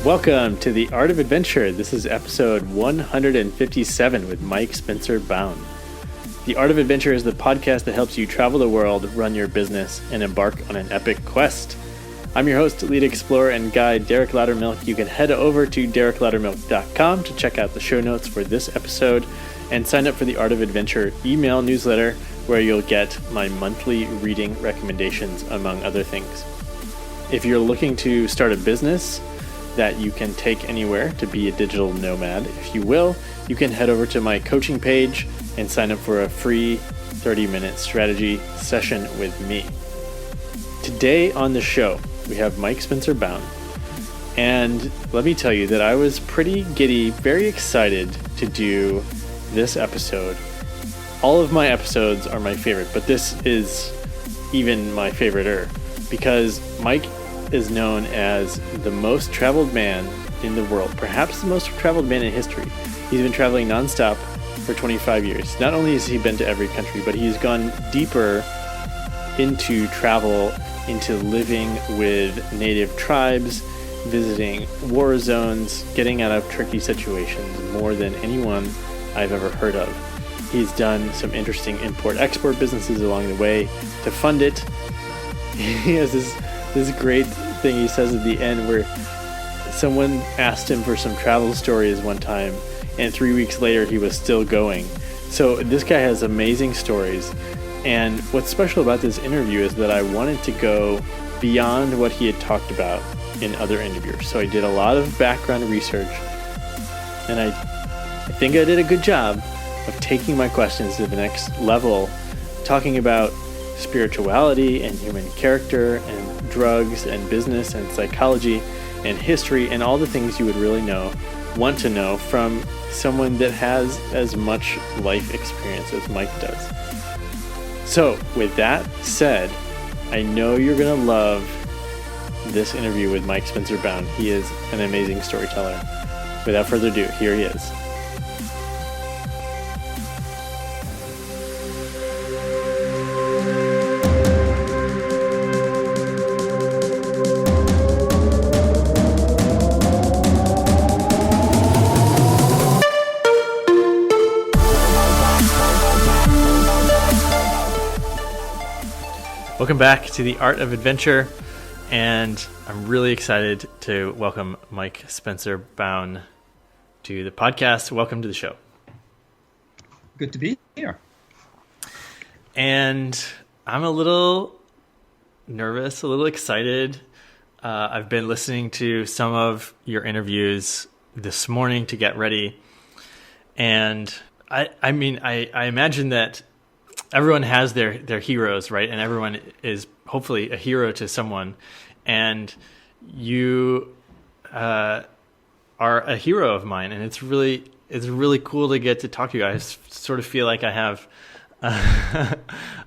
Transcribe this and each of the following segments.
Welcome to The Art of Adventure. This is episode 157 with Mike Spencer Bown. The Art of Adventure is the podcast that helps you travel the world, run your business, and embark on an epic quest. I'm your host, lead explorer, and guide, Derek Loudermilk. You can head over to derekloudermilk.com to check out the show notes for this episode and sign up for the Art of Adventure email newsletter, where you'll get my monthly reading recommendations, among other things. If you're looking to start a business that you can take anywhere to be a digital nomad, if you will, you can head over to my coaching page and sign up for a free 30-minute strategy session with me. Today on the show, we have Mike Spencer Bown. And let me tell you that I was pretty giddy, very excited to do this episode. All of my episodes are my favorite, but this is even my favorite-er, because Mike is known as the most traveled man in the world, perhaps the most traveled man in history. He's been traveling nonstop for 25 years. Not only has he been to every country, but he's gone deeper into travel, into living with native tribes, visiting war zones, getting out of tricky situations more than anyone I've ever heard of. He's done some interesting import-export businesses along the way to fund it. He has this great thing he says at the end where someone asked him for some travel stories one time, and 3 weeks later he was still going. So this guy has amazing stories, and what's special about this interview is that I wanted to go beyond what he had talked about in other interviews. So I did a lot of background research, and I think I did a good job of taking my questions to the next level, talking about spirituality and human character and drugs and business and psychology and history and all the things you would really want to know from someone that has as much life experience as Mike does. So with that said, I know you're going to love this interview with Mike Spencer Bown. He is an amazing storyteller. Without further ado, here he is. Welcome back to The Art of Adventure, and I'm really excited to welcome Mike Spencer Bown to the podcast. Welcome to the show. Good to be here. And I'm a little nervous, a little excited. I've been listening to some of your interviews this morning to get ready, and I imagine that everyone has their heroes, right? And everyone is hopefully a hero to someone. And you are a hero of mine. And it's really cool to get to talk to you. I sort of feel like I have,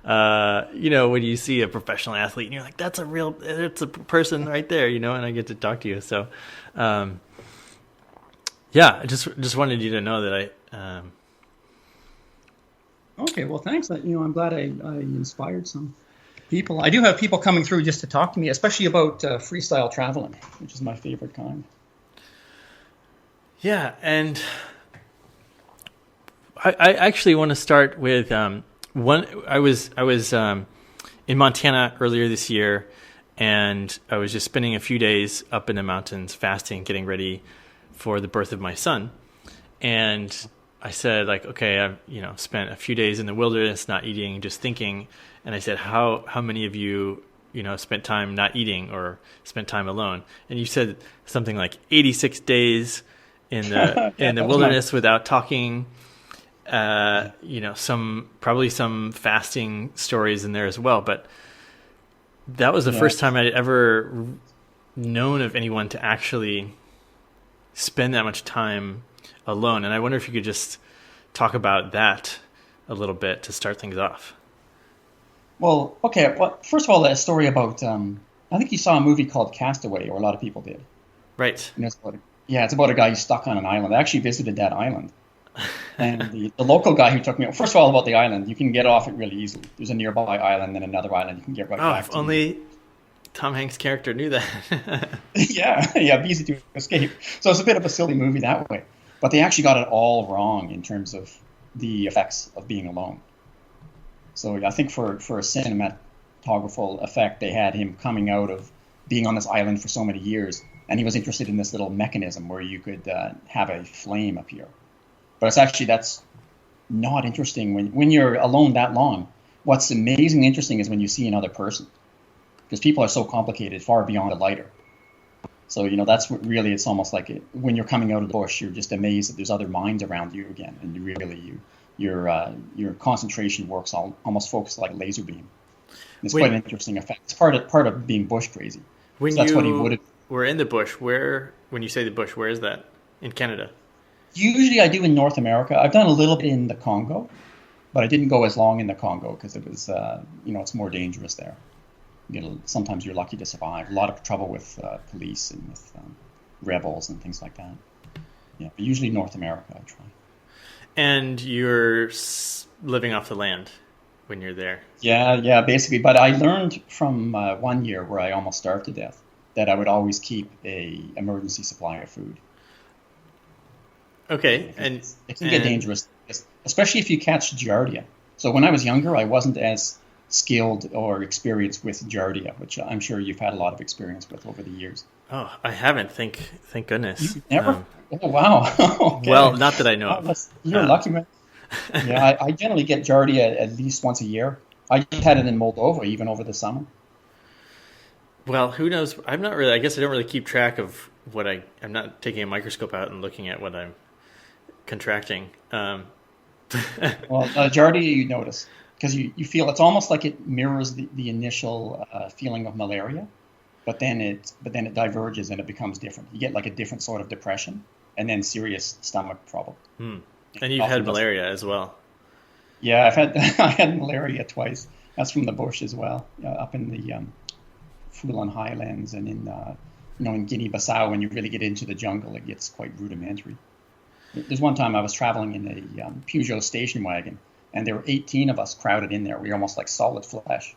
when you see a professional athlete and you're like, it's a person right there, and I get to talk to you. So, I just wanted you to know that Okay, well, thanks. I'm glad I inspired some people. I do have people coming through just to talk to me, especially about freestyle traveling, which is my favorite kind. Yeah, and I actually want to start with one. I was in Montana earlier this year, and I was just spending a few days up in the mountains fasting, getting ready for the birth of my son, and I said, okay, I've spent a few days in the wilderness, not eating, just thinking. And I said, how many of you, spent time not eating or spent time alone? And you said something like 86 days in the in the wilderness without talking. Probably some fasting stories in there as well. But that was the first time I'd ever known of anyone to actually spend that much time alone. And I wonder if you could just talk about that a little bit to start things off. Well, okay. Well, first of all, that story about, I think you saw a movie called Castaway, or a lot of people did. Right. And it's about a guy who's stuck on an island. I actually visited that island. And the local guy who took me, first of all, about the island, you can get off it really easily. There's a nearby island and another island you can get right back to. Tom Hanks' character knew that. Yeah, easy to escape. So it's a bit of a silly movie that way. But they actually got it all wrong in terms of the effects of being alone. So I think for a cinematographical effect, they had him coming out of being on this island for so many years, and he was interested in this little mechanism where you could have a flame appear. But that's not interesting when you're alone that long. What's amazingly interesting is when you see another person, because people are so complicated, far beyond a lighter. So, that's what really, it's almost like when you're coming out of the bush, you're just amazed that there's other minds around you again. And your concentration works almost focused like a laser beam. It's quite an interesting effect. It's part of being bush crazy. When so that's what he would have. We're in the bush. When you say the bush, where is that? In Canada? Usually I do in North America. I've done a little bit in the Congo, but I didn't go as long in the Congo because it was, it's more dangerous there. Sometimes you're lucky to survive. A lot of trouble with police and with rebels and things like that. Yeah, but usually North America I try. And you're living off the land when you're there? Yeah, basically. But I learned from 1 year where I almost starved to death that I would always keep a emergency supply of food. Okay, it can get dangerous, especially if you catch giardia. So when I was younger, I wasn't as skilled or experienced with giardia, which I'm sure you've had a lot of experience with over the years. Oh, I haven't. Thank goodness. You never? Oh, wow. Okay. Well, not that I know of. You're lucky, man. Yeah, I generally get giardia at least once a year. I had it in Moldova even over the summer. Well, who knows? I guess I don't really keep track of what I'm not taking a microscope out and looking at what I'm contracting. Well, giardia you notice because you feel it's almost like it mirrors the initial feeling of malaria, but then it diverges and it becomes different. You get like a different sort of depression and then serious stomach trouble. And you've had malaria as well. Yeah, I had malaria twice. That's from the bush as well, up in the Fulan Highlands and in Guinea-Bissau. When you really get into the jungle, it gets quite rudimentary. There's one time I was traveling in a Peugeot station wagon, and there were 18 of us crowded in there. We were almost like solid flesh,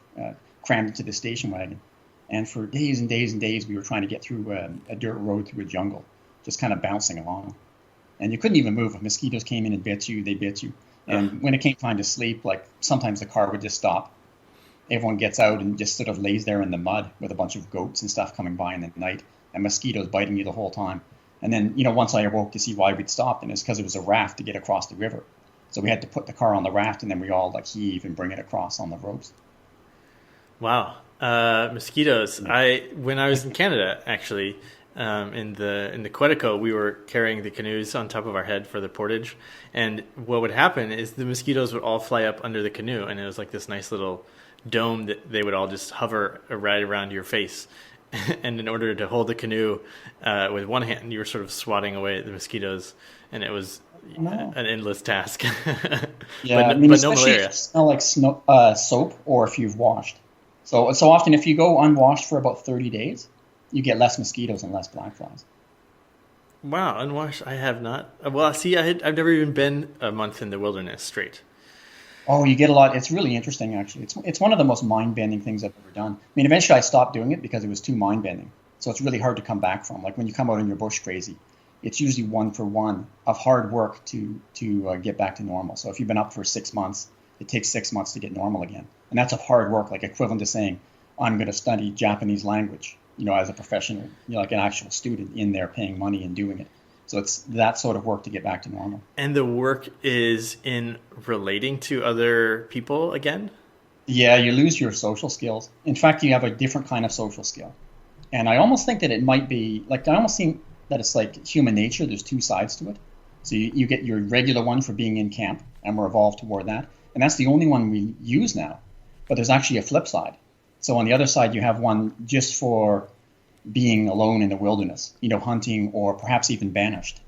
crammed into the station wagon. And for days and days and days, we were trying to get through a dirt road through a jungle, just kind of bouncing along. And you couldn't even move. If mosquitoes came in and bit you, they bit you. And when it came time to sleep, like sometimes the car would just stop. Everyone gets out and just sort of lays there in the mud with a bunch of goats and stuff coming by in the night, and mosquitoes biting you the whole time. And then, once I awoke to see why we'd stopped, and it's because it was a raft to get across the river. So we had to put the car on the raft, and then we all heave and bring it across on the ropes. Wow. Mosquitoes. When I was in Canada, actually, in the Quetico, we were carrying the canoes on top of our head for the portage. And what would happen is the mosquitoes would all fly up under the canoe, and it was like this nice little dome that they would all just hover right around your face. And in order to hold the canoe with one hand, you were sort of swatting away at the mosquitoes, and it was an endless task. Yeah, but no malaria. If you smell like soap, or if you've washed. So often, if you go unwashed for about 30 days, you get less mosquitoes and less black flies. Wow, unwashed? I have not. Well, see, I've never even been a month in the wilderness straight. Oh, you get a lot. It's really interesting, actually. It's one of the most mind-bending things I've ever done. I mean, eventually I stopped doing it because it was too mind-bending. So it's really hard to come back from. Like when you come out in your bush crazy, it's usually 1 for 1 of hard work to get back to normal. So if you've been up for 6 months, it takes 6 months to get normal again. And that's of hard work, like equivalent to saying, I'm going to study Japanese language, as a professional, like an actual student in there paying money and doing it. So it's that sort of work to get back to normal. And the work is in relating to other people again? Yeah, you lose your social skills. In fact, you have a different kind of social skill. And I almost think that it might be, I almost think that it's like human nature. There's 2 sides to it. So you get your regular one for being in camp, and we're evolved toward that. And that's the only one we use now. But there's actually a flip side. So on the other side, you have one just for being alone in the wilderness, hunting or perhaps even banished.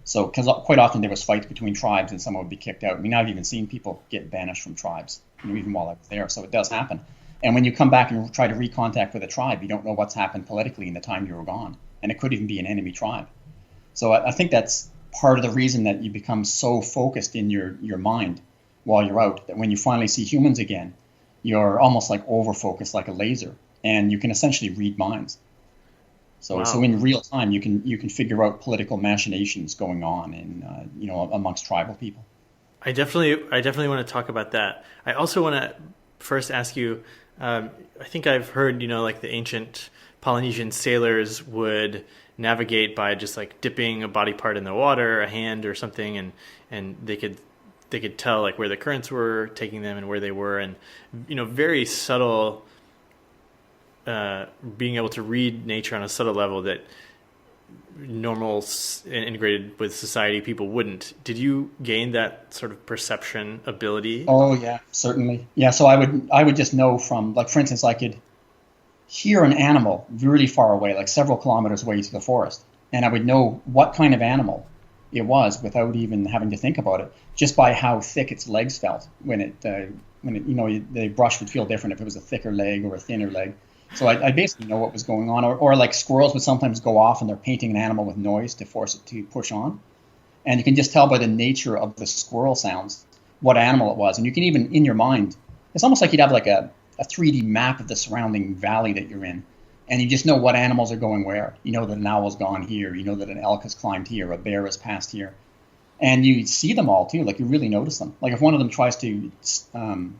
So, because quite often there was fights between tribes and someone would be kicked out. I mean, I've even seen people get banished from tribes, even while I was there. So it does happen. And when you come back and try to recontact with a tribe, you don't know what's happened politically in the time you were gone. And it could even be an enemy tribe. So I think that's part of the reason that you become so focused in your mind while you're out, that when you finally see humans again, you're almost like over-focused like a laser. and you can essentially read minds. So, Wow. so in real time, you can figure out political machinations going on in amongst tribal people. I definitely want to talk about that. I also want to first ask you. I think I've heard, like the ancient Polynesian sailors would navigate by just like dipping a body part in the water, a hand or something, and they could tell like where the currents were taking them and where they were, and very subtle, being able to read nature on a subtle level that normal integrated with society people wouldn't. Did you gain that sort of perception ability? Oh yeah, certainly. Yeah, so I would just know from, like, for instance, I could hear an animal really far away, like several kilometers away to the forest, and I would know what kind of animal it was without even having to think about it, just by how thick its legs felt when it the brush would feel different if it was a thicker leg or a thinner leg. So I basically know what was going on, or like squirrels would sometimes go off and they're painting an animal with noise to force it to push on, and you can just tell by the nature of the squirrel sounds what animal it was, and you can even in your mind, it's almost like you'd have like a 3D map of the surrounding valley that you're in, and you just know what animals are going where. You know that an owl's gone here, you know that an elk has climbed here, a bear has passed here, and you see them all too. Like you really notice them. Like if one of them tries to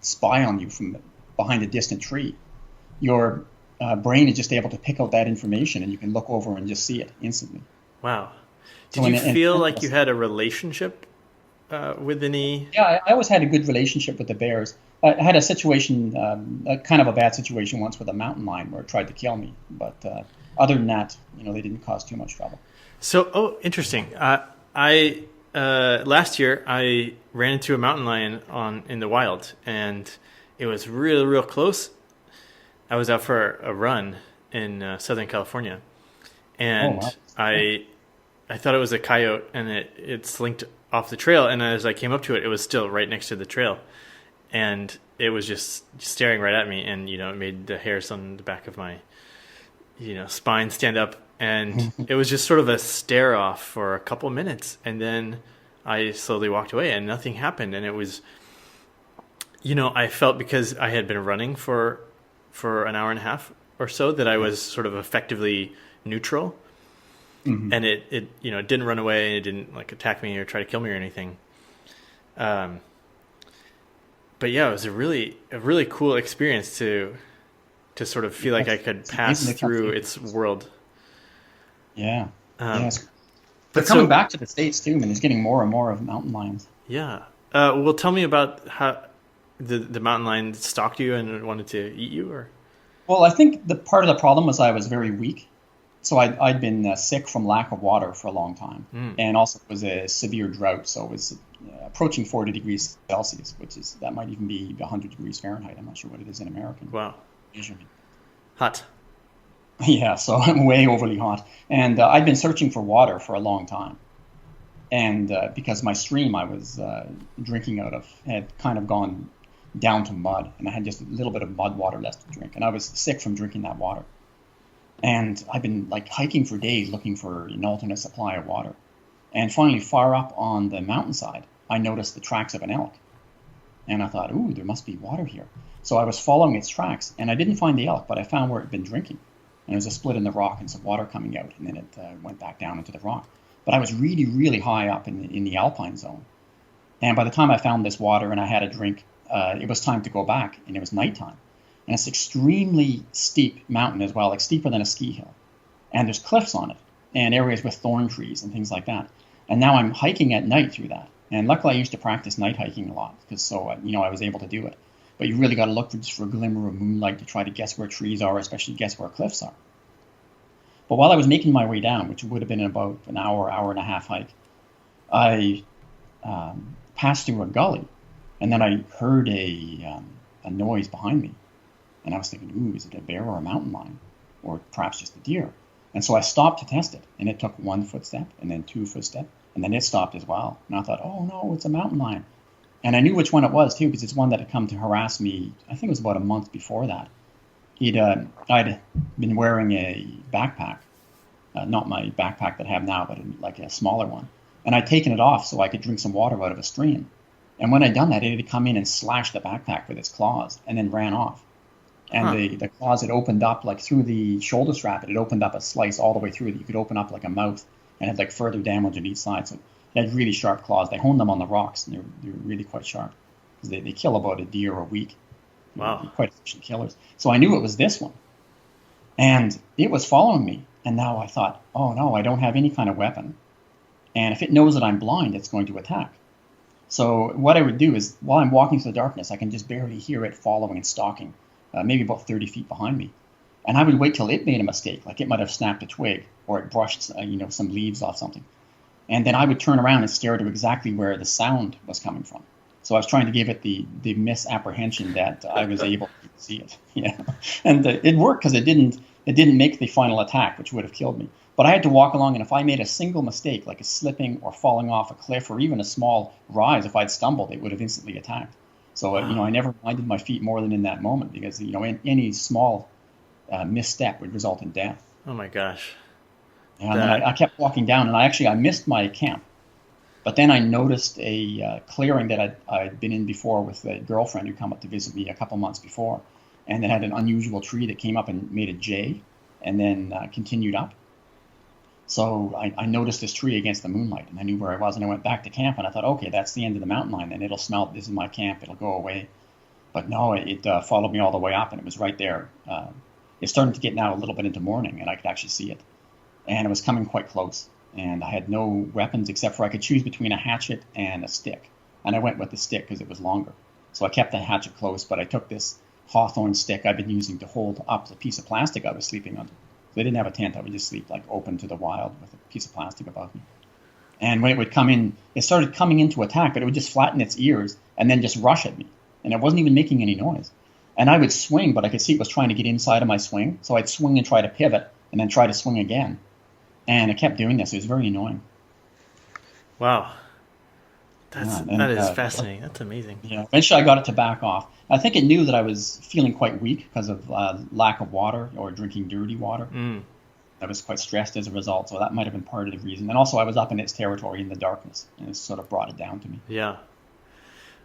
spy on you from behind a distant tree, your brain is just able to pick out that information, and you can look over and just see it instantly. Wow. Did you feel like you had a relationship with any? Yeah, I always had a good relationship with the bears. I had a situation, kind of a bad situation once with a mountain lion where it tried to kill me. But other than that, they didn't cause too much trouble. So, interesting. I last year I ran into a mountain lion in the wild, and it was real, real close. I was out for a run in Southern California, and I thought it was a coyote, and it slinked off the trail. And as I came up to it, it was still right next to the trail, and it was just staring right at me, and it made the hairs on the back of my spine stand up, and it was just sort of a stare off for a couple minutes, and then I slowly walked away, and nothing happened. And it was, I felt, because I had been running for an hour and a half or so, that I was sort of effectively neutral. Mm-hmm. And it didn't run away, and it didn't like attack me or try to kill me or anything. But yeah, it was a really cool experience to sort of feel like I could pass through its world. Yeah. Yes. But coming back to the States too, man, there's getting more and more of mountain lions. Yeah. Well, tell me about how the mountain lion stalked you and wanted to eat you, or? Well, I think the part of the problem was I was very weak. So I'd been sick from lack of water for a long time. And also it was a severe drought. So it was approaching 40 degrees Celsius, that might even be 100 degrees Fahrenheit. I'm not sure what it is in American. Wow. Measurement. Hot. Yeah, so I'm way overly hot. And I'd been searching for water for a long time. And because my stream I was drinking out of had kind of gone down to mud, and I had just a little bit of mud water left to drink. And I was sick from drinking that water. And I've been like hiking for days looking for an alternate supply of water. And finally, far up on the mountainside, I noticed the tracks of an elk. And I thought, ooh, there must be water here. So I was following its tracks, and I didn't find the elk, but I found where it had been drinking. And there was a split in the rock and some water coming out, and then it went back down into the rock. But I was really, really high up in the alpine zone. And by the time I found this water and I had a drink, it was time to go back, and it was nighttime. And it's extremely steep mountain as well, like steeper than a ski hill. And there's cliffs on it, and areas with thorn trees and things like that. And now I'm hiking at night through that. And luckily I used to practice night hiking a lot, because I was able to do it. But you really got to look for a glimmer of moonlight to try to guess where trees are, especially guess where cliffs are. But while I was making my way down, which would have been about an hour and a half hike, I passed through a gully, and then I heard a noise behind me. And I was thinking, ooh, is it a bear or a mountain lion? Or perhaps just a deer? And so I stopped to test it. And it took one footstep, and then two footsteps, and then it stopped as well. And I thought, oh no, it's a mountain lion. And I knew which one it was too, because it's one that had come to harass me, I think it was about a month before that. I'd been wearing a backpack, not my backpack that I have now, but like a smaller one. And I'd taken it off so I could drink some water out of a stream. And when I'd done that, it had come in and slashed the backpack with its claws, and then ran off. And the claws had opened up like through the shoulder strap. It had opened up a slice all the way through that you could open up like a mouth, and had like further damage on each side. So it had really sharp claws. They honed them on the rocks, and they're really quite sharp because they kill about a deer a week. Wow. They're quite efficient killers. So I knew it was this one. And it was following me. And now I thought, oh no, I don't have any kind of weapon. And if it knows that I'm blind, it's going to attack. So what I would do is, while I'm walking through the darkness, I can just barely hear it following and stalking, maybe about 30 feet behind me. And I would wait till it made a mistake, like it might have snapped a twig or it brushed some leaves off something. And then I would turn around and stare to exactly where the sound was coming from. So I was trying to give it the misapprehension that I was able to see it. Yeah, and it worked because it didn't make the final attack, which would have killed me. But I had to walk along, and if I made a single mistake, like a slipping or falling off a cliff or even a small rise, if I'd stumbled, it would have instantly attacked. So I never minded my feet more than in that moment, because any small misstep would result in death. Oh my gosh! And then I kept walking down, and I missed my camp. But then I noticed a clearing that I'd been in before with a girlfriend who come up to visit me a couple months before. And it had an unusual tree that came up and made a J and then continued up. So I noticed this tree against the moonlight, and I knew where I was. And I went back to camp, and I thought, okay, that's the end of the mountain line. And it'll smell, this is my camp. It'll go away. But no, it followed me all the way up, and it was right there. It's starting to get now a little bit into morning, and I could actually see it. And it was coming quite close. And I had no weapons except for I could choose between a hatchet and a stick. And I went with the stick because it was longer. So I kept the hatchet close, but I took this hawthorn stick I've been using to hold up the piece of plastic I was sleeping under. So I didn't have a tent. I would just sleep like open to the wild with a piece of plastic above me. And when it would come in, it started coming in to attack, but it would just flatten its ears and then just rush at me. And it wasn't even making any noise. And I would swing, but I could see it was trying to get inside of my swing. So I'd swing and try to pivot and then try to swing again. And I kept doing this. It was very annoying. Wow. That is fascinating. That's amazing. Yeah. Eventually I got it to back off. I think it knew that I was feeling quite weak because of lack of water or drinking dirty water. I was quite stressed as a result, so that might have been part of the reason. And also I was up in its territory in the darkness, and it sort of brought it down to me. Yeah.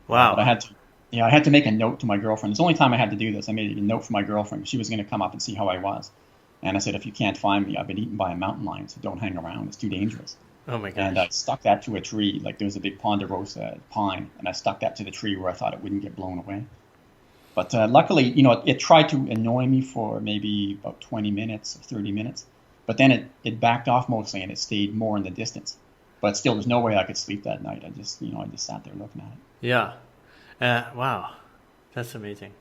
Wow. But I had to make a note to my girlfriend. It's the only time I had to do this. I made a note for my girlfriend. She was going to come up and see how I was. And I said, if you can't find me, I've been eaten by a mountain lion, so don't hang around. It's too dangerous. Oh, my gosh. And I stuck that to a tree. Like, there was a big ponderosa pine, and I stuck that to the tree where I thought it wouldn't get blown away. But luckily, it tried to annoy me for maybe about 20 minutes or 30 minutes. But then it backed off mostly, and it stayed more in the distance. But still, there's no way I could sleep that night. I just sat there looking at it. Yeah. Wow. That's amazing.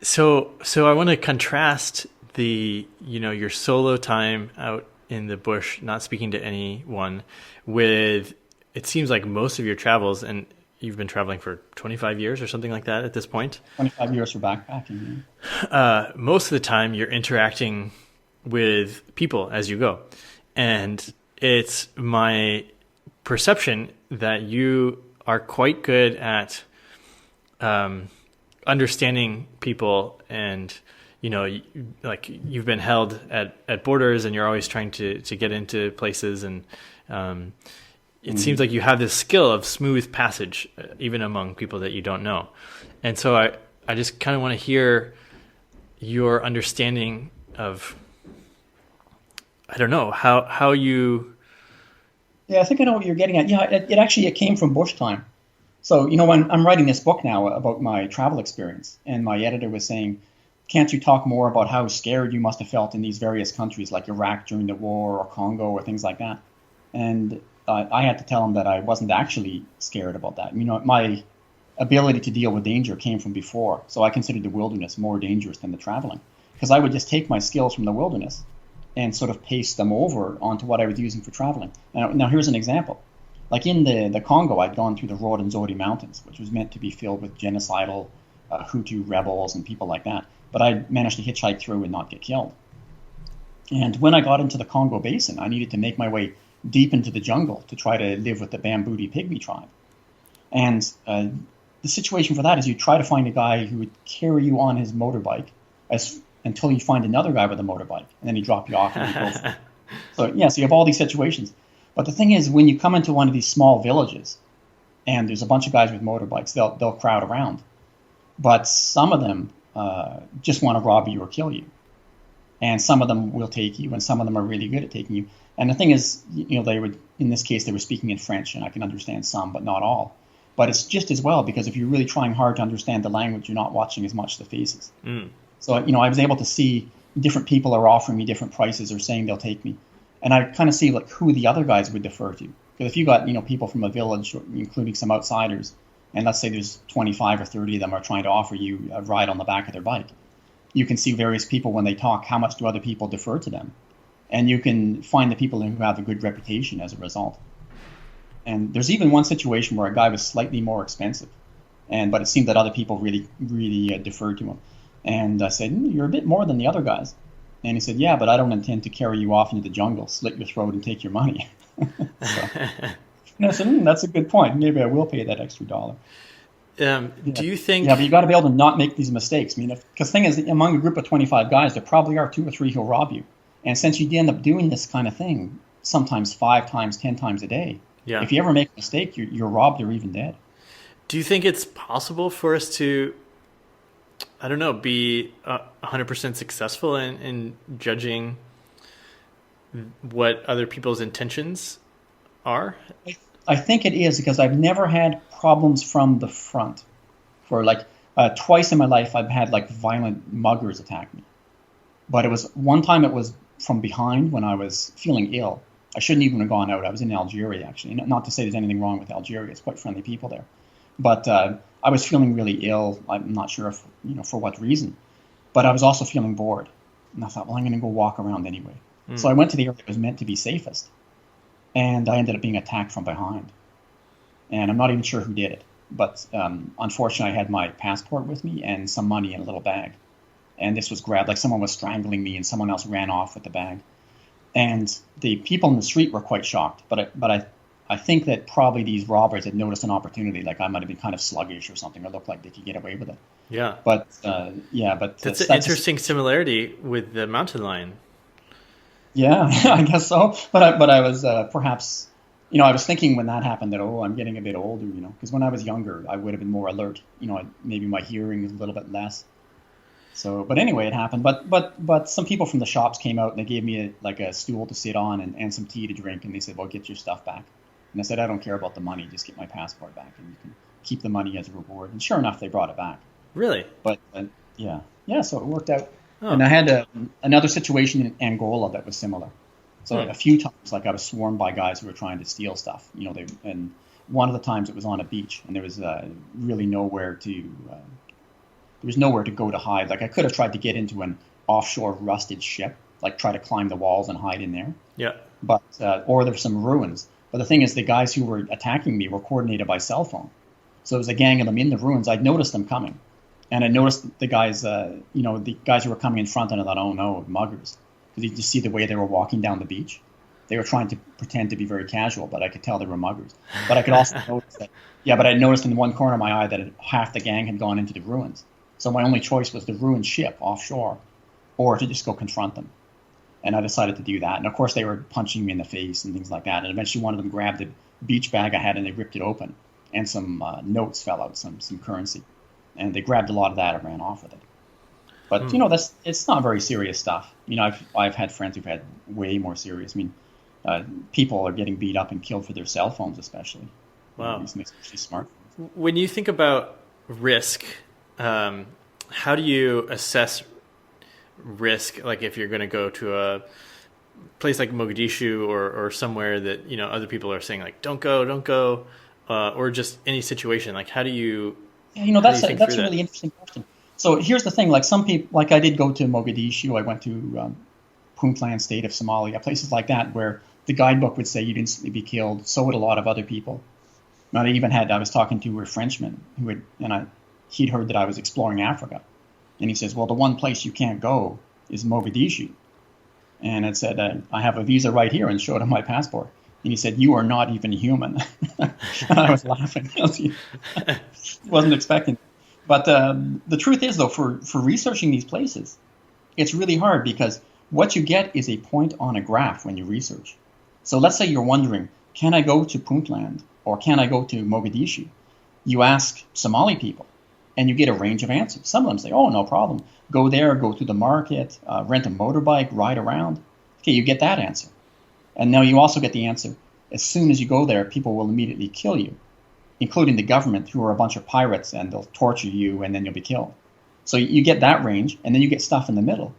So I want to contrast your solo time out in the bush, not speaking to anyone, with, it seems like most of your travels, and you've been traveling for 25 years or something like that at this point. 25 years for backpacking. Most of the time you're interacting with people as you go. And it's my perception that you are quite good at understanding people, and you've been held at borders, and you're always trying to get into places, and it seems like you have this skill of smooth passage even among people that you don't know. And so I just kind of want to hear your understanding of, I don't know, how you... Yeah, I think I know what you're getting at. Yeah, it came from bush time. So, when I'm writing this book now about my travel experience, and my editor was saying, can't you talk more about how scared you must have felt in these various countries like Iraq during the war or Congo or things like that? And I had to tell him that I wasn't actually scared about that. My ability to deal with danger came from before. So I considered the wilderness more dangerous than the traveling, because I would just take my skills from the wilderness and sort of paste them over onto what I was using for traveling. Now here's an example. Like in the Congo, I'd gone through the Rwenzori Mountains, which was meant to be filled with genocidal Hutu rebels and people like that. But I managed to hitchhike through and not get killed. And when I got into the Congo Basin, I needed to make my way deep into the jungle to try to live with the Bambuti Pygmy tribe. And the situation for that is you try to find a guy who would carry you on his motorbike until you find another guy with a motorbike, and then he'd drop you off and he'd go. So you have all these situations. But the thing is, when you come into one of these small villages and there's a bunch of guys with motorbikes, they'll crowd around. But some of them just want to rob you or kill you. And some of them will take you, and some of them are really good at taking you. And the thing is, they would, in this case, they were speaking in French, and I can understand some, but not all. But it's just as well, because if you're really trying hard to understand the language, you're not watching as much the faces. So, I was able to see different people are offering me different prices or saying they'll take me. And I kind of see like who the other guys would defer to. Because if you got, people from a village, including some outsiders, and let's say there's 25 or 30 of them are trying to offer you a ride on the back of their bike, you can see various people when they talk, how much do other people defer to them. And you can find the people who have a good reputation as a result. And there's even one situation where a guy was slightly more expensive, but it seemed that other people really, really deferred to him. And I said, you're a bit more than the other guys. And he said, yeah, but I don't intend to carry you off into the jungle, slit your throat, and take your money. And I said, that's a good point. Maybe I will pay that extra $1. Do you think... Yeah, but you got to be able to not make these mistakes. Because the thing is, among a group of 25 guys, there probably are 2 or 3 who'll rob you. And since you end up doing this kind of thing, sometimes 5 times, 10 times a day, if you ever make a mistake, you're robbed or even dead. Do you think it's possible for us to, I don't know, be 100% successful in judging what other people's intentions are? I think it is, because I've never had problems from the front. For twice in my life, I've had violent muggers attack me. But one time it was from behind when I was feeling ill. I shouldn't even have gone out. I was in Algeria, actually. Not to say there's anything wrong with Algeria. It's quite friendly people there. But I was feeling really ill. I'm not sure if, for what reason. But I was also feeling bored. And I thought, well, I'm going to go walk around anyway. So I went to the area that was meant to be safest. And I ended up being attacked from behind. And I'm not even sure who did it. But unfortunately, I had my passport with me and some money in a little bag. And this was grabbed, like someone was strangling me and someone else ran off with the bag. And the people in the street were quite shocked. But I think that probably these robbers had noticed an opportunity, like I might have been kind of sluggish or something, or looked like they could get away with it. Yeah. But that's an interesting similarity with the mountain lion. Yeah, I guess so. But I was perhaps, I was thinking when that happened that, I'm getting a bit older, because when I was younger, I would have been more alert. Maybe my hearing is a little bit less. So, but anyway, it happened. But some people from the shops came out and they gave me a stool to sit on and some tea to drink, and they said, well, get your stuff back. And I said, I don't care about the money, just get my passport back, and you can keep the money as a reward. And sure enough, they brought it back. Really? But yeah, so it worked out. Oh. And I had another situation in Angola that was similar. So a few times, I was swarmed by guys who were trying to steal stuff. And one of the times it was on a beach, and there was really nowhere to go to hide. I could have tried to get into an offshore rusted ship, try to climb the walls and hide in there. Yeah. But or there's some ruins. But the thing is, the guys who were attacking me were coordinated by cell phone. So there was a gang of them in the ruins. I'd noticed them coming. And I noticed the guys, the guys who were coming in front, and I thought, oh no, muggers. Because you just see the way they were walking down the beach. They were trying to pretend to be very casual, but I could tell they were muggers. But I could also notice that, but I noticed in one corner of my eye that half the gang had gone into the ruins. So my only choice was the ruined ship offshore, or to just go confront them. And I decided to do that. And of course, they were punching me in the face and things like that. And eventually one of them grabbed the beach bag I had and they ripped it open. And some notes fell out, some currency. And they grabbed a lot of that and ran off with it. But, it's not very serious stuff. I've had friends who've had way more serious. People are getting beat up and killed for their cell phones, especially. Wow. Especially smartphones. When you think about risk, how do you assess risk? If you're going to go to a place like Mogadishu or somewhere that, other people are saying don't go, or just any situation, how do you... that's a really interesting question. So here's the thing, some people, I did go to Mogadishu, I went to Puntland state of Somalia, places like that where the guidebook would say you'd instantly be killed. So would a lot of other people. And I was talking to a Frenchman he'd heard that I was exploring Africa. And he says, well, the one place you can't go is Mogadishu. And it said, I have a visa right here, and showed him my passport. And he said, you are not even human. And I was laughing. Wasn't expecting it. But the truth is, though, for researching these places, it's really hard because what you get is a point on a graph when you research. So let's say you're wondering, can I go to Puntland or can I go to Mogadishu? You ask Somali people, and you get a range of answers. Some of them say, oh, no problem. Go there, go to the market, rent a motorbike, ride around. Okay, you get that answer. And now you also get the answer, as soon as you go there, people will immediately kill you, including the government, who are a bunch of pirates, and they'll torture you, and then you'll be killed. So you get that range, and then you get stuff in the middle.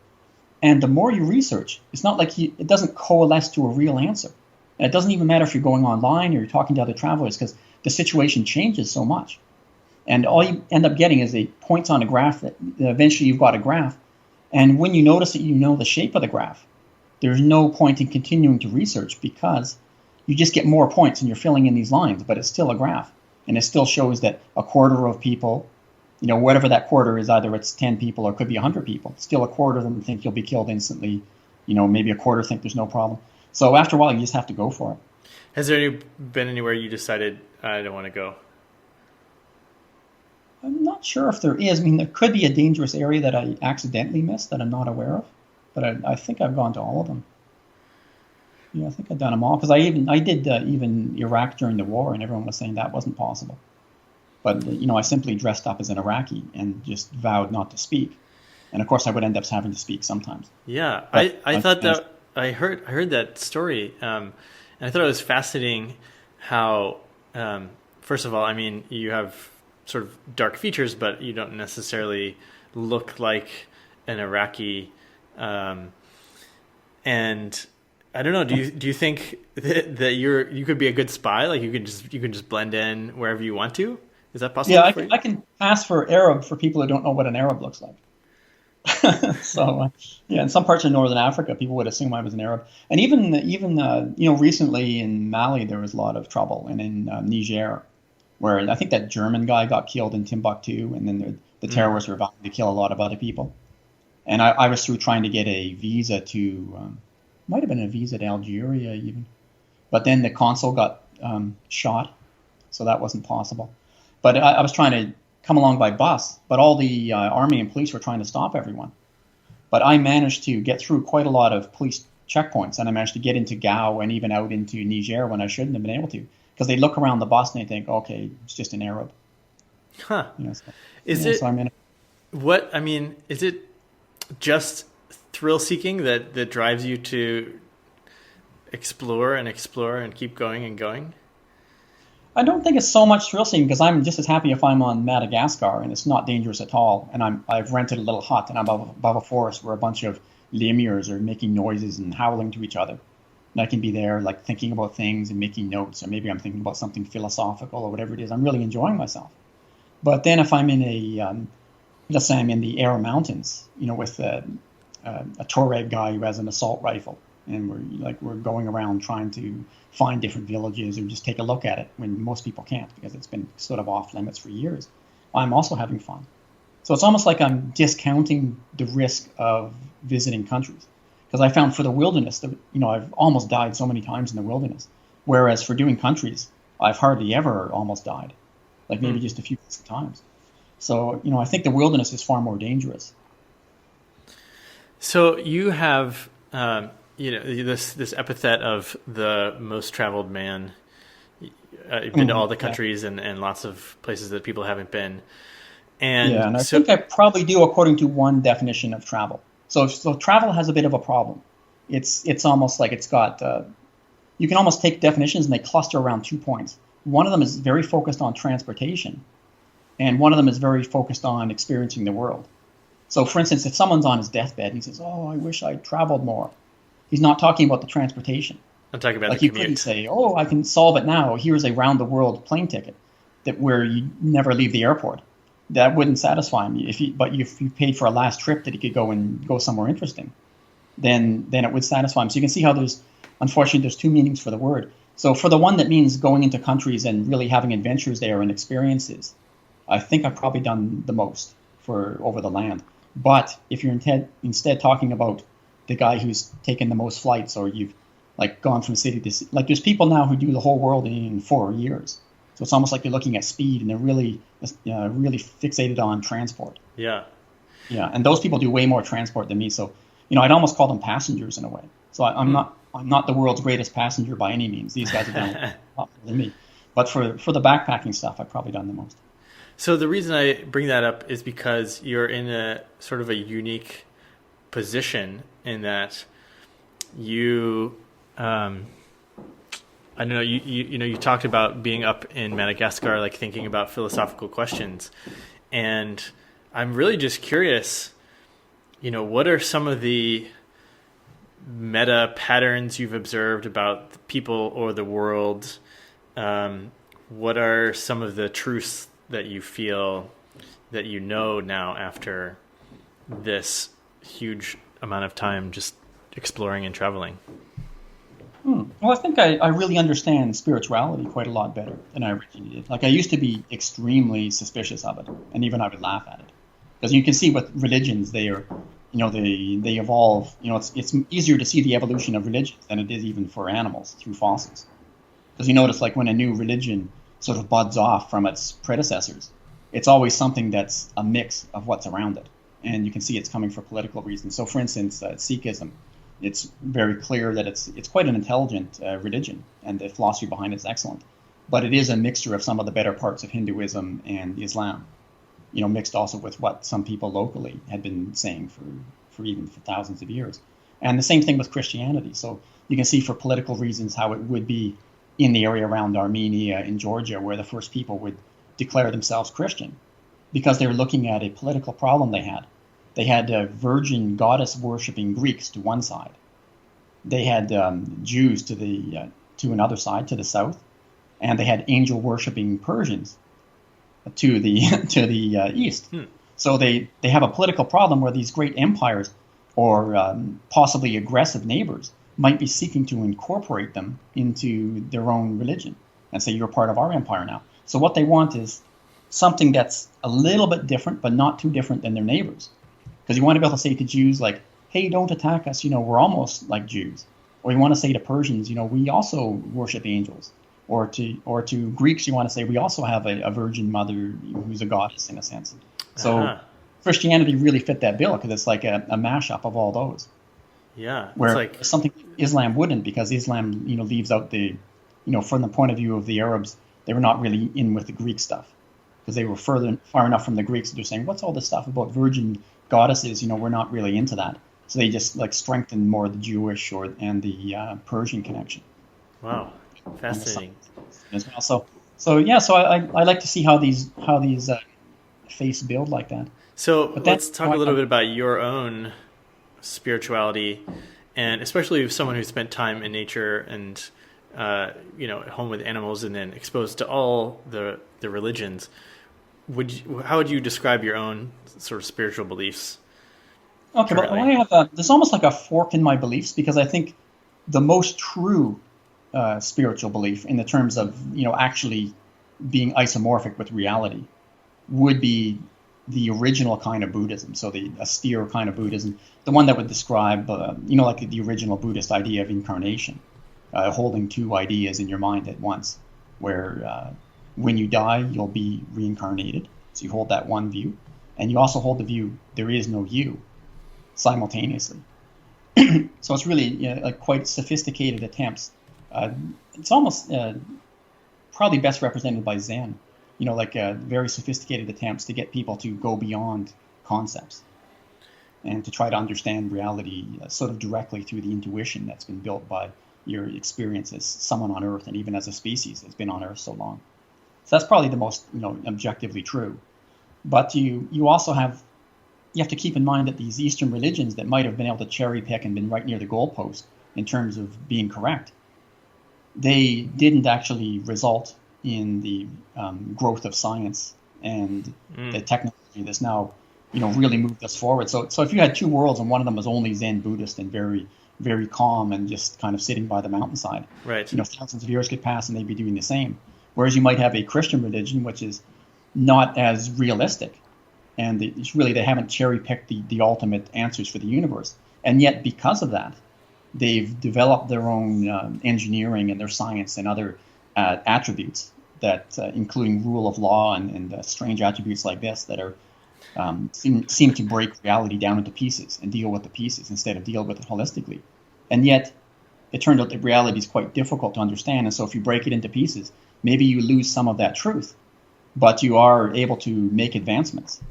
And the more you research, it's not like it doesn't coalesce to a real answer. And it doesn't even matter if you're going online or you're talking to other travelers, because the situation changes so much. And all you end up getting is the points on a graph that eventually you've got a graph. And when you notice that you know the shape of the graph, there's no point in continuing to research, because you just get more points and you're filling in these lines, but it's still a graph. And it still shows that a quarter of people, whatever that quarter is, either it's 10 people or it could be 100 people, still a quarter of them think you'll be killed instantly. Maybe a quarter think there's no problem. So after a while, you just have to go for it. Has there been anywhere you decided, I don't want to go? I'm not sure if there is. I mean, there could be a dangerous area that I accidentally missed that I'm not aware of. But I think I've gone to all of them. Yeah, I think I've done them all. Because I did even Iraq during the war, and everyone was saying that wasn't possible. But, I simply dressed up as an Iraqi and just vowed not to speak. And, of course, I would end up having to speak sometimes. Yeah, I thought that I heard that story, and I thought it was fascinating how, first of all, I mean, you have sort of dark features, but you don't necessarily look like an Iraqi. And I don't know. Do you think that you could be a good spy? Like you can just blend in wherever you want to? Is that possible? Yeah, I can pass for Arab for people who don't know what an Arab looks like. So in some parts of Northern Africa, people would assume I was an Arab. And even recently in Mali there was a lot of trouble, and in Niger, where I think that German guy got killed in Timbuktu, and then the terrorists were about to kill a lot of other people. And I was through trying to get a visa to, might have been a visa to Algeria even. But then the consul got shot, so that wasn't possible. But I was trying to come along by bus, but all the army and police were trying to stop everyone. But I managed to get through quite a lot of police checkpoints, and I managed to get into Gao and even out into Niger when I shouldn't have been able to. Because they look around the bus and they think, okay, it's just an Arab. Huh. Is it just thrill seeking that drives you to explore and keep going and going? I don't think it's so much thrill seeking, because I'm just as happy if I'm on Madagascar and it's not dangerous at all, and I've rented a little hut and I'm above a forest where a bunch of lemurs are making noises and howling to each other. And I can be there like thinking about things and making notes, or maybe I'm thinking about something philosophical or whatever it is. I'm really enjoying myself. But then if I'm in let's say I'm in the Air Mountains, with a Tuareg guy who has an assault rifle, and we're going around trying to find different villages or just take a look at it when most people can't, because it's been sort of off limits for years, I'm also having fun. So it's almost like I'm discounting the risk of visiting countries, because I found for the wilderness that I've almost died so many times in the wilderness, whereas for doing countries I've hardly ever almost died, like maybe just a few times. So I think the wilderness is far more dangerous. So you have this epithet of the most traveled man. You've been to all the countries and lots of places that people haven't been. And I think I probably do according to one definition of travel. So travel has a bit of a problem. It's almost like it's got, you can almost take definitions and they cluster around 2 points. One of them is very focused on transportation, and one of them is very focused on experiencing the world. So for instance, if someone's on his deathbed and he says, oh, I wish I'd traveled more, he's not talking about the transportation. I'm talking about like the you commute. couldn't say, oh, I can solve it now. Here's a round-the-world plane ticket where you never leave the airport. That wouldn't satisfy him. If you paid for a last trip that he could go somewhere interesting, then it would satisfy him. So you can see how unfortunately there's two meanings for the word. So for the one that means going into countries and really having adventures there and experiences, I think I've probably done the most for over the land. But if you're instead talking about the guy who's taken the most flights, or you've gone from city to city, there's people now who do the whole world in 4 years. So it's almost like they're looking at speed, and they're really fixated on transport. Yeah. Yeah, and those people do way more transport than me. So, I'd almost call them passengers in a way. So I'm not the world's greatest passenger by any means. These guys have done a lot more than me. But for the backpacking stuff, I've probably done the most. So the reason I bring that up is because you're in a sort of a unique position in that you, I don't know, you talked about being up in Madagascar, like thinking about philosophical questions. And I'm really just curious, what are some of the meta patterns you've observed about people or the world? What are some of the truths that you feel that you know now after this huge amount of time just exploring and traveling? Well, I think I really understand spirituality quite a lot better than I originally did. Like, I used to be extremely suspicious of it, and even I would laugh at it. Because you can see with religions, they evolve. It's easier to see the evolution of religions than it is even for animals through fossils. Because you notice, like, when a new religion sort of buds off from its predecessors, it's always something that's a mix of what's around it. And you can see it's coming for political reasons. So, for instance, Sikhism, it's very clear that it's quite an intelligent religion, and the philosophy behind it is excellent. But it is a mixture of some of the better parts of Hinduism and Islam, mixed also with what some people locally had been saying for thousands of years. And the same thing with Christianity. So you can see for political reasons how it would be in the area around Armenia and Georgia, where the first people would declare themselves Christian, because they were looking at a political problem they had. They had virgin goddess worshipping Greeks to one side. They had Jews to another side, to the south, and they had angel worshipping Persians to the east. So they have a political problem where these great empires or possibly aggressive neighbors might be seeking to incorporate them into their own religion and say, you're part of our empire now. So what they want is something that's a little bit different, but not too different than their neighbors. Because you want to be able to say to Jews, like, hey, don't attack us, we're almost like Jews. Or you want to say to Persians, we also worship angels. Or to Greeks, you want to say we also have a virgin mother who's a goddess in a sense. So Christianity really fit that bill because it's like a mashup of all those. Yeah. Where like something Islam wouldn't, because Islam, leaves out the, from the point of view of the Arabs, they were not really in with the Greek stuff. Because they were far enough from the Greeks that they're saying, what's all this stuff about virgin goddesses? We're not really into that. So they just like strengthened more the Jewish and the Persian connection. Wow, fascinating. As well. So I like to see how these faiths build like that. So let's talk a little bit about your own spirituality, and especially with someone who spent time in nature and at home with animals and then exposed to all the religions. How would you describe your own sort of spiritual beliefs? Okay, well, I have there's almost like a fork in my beliefs, because I think the most true spiritual belief in the terms of actually being isomorphic with reality would be the original kind of Buddhism, so the austere kind of Buddhism, the one that would describe like the original Buddhist idea of incarnation, holding two ideas in your mind at once, where when you die you'll be reincarnated, so you hold that one view, and you also hold the view there is no you simultaneously. So it's really like quite sophisticated attempts. It's almost probably best represented by Zen, like very sophisticated attempts to get people to go beyond concepts and to try to understand reality sort of directly through the intuition that's been built by your experience as someone on Earth, and even as a species that's been on Earth so long. So that's probably the most objectively true. But you also have to keep in mind that these Eastern religions that might have been able to cherry pick and been right near the goalpost in terms of being correct, they didn't actually result in the growth of science and the technology that's now really moved us forward. So if you had two worlds and one of them was only Zen Buddhist and very, very calm and just kind of sitting by the mountainside, right? Thousands of years could pass and they'd be doing the same. Whereas you might have a Christian religion which is not as realistic, and they haven't cherry-picked the ultimate answers for the universe. And yet, because of that, they've developed their own engineering and their science and other attributes that, including rule of law and strange attributes like this, that are seem to break reality down into pieces and deal with the pieces instead of deal with it holistically. And yet, it turned out that reality is quite difficult to understand. And so if you break it into pieces, maybe you lose some of that truth. but you are able to make advancements,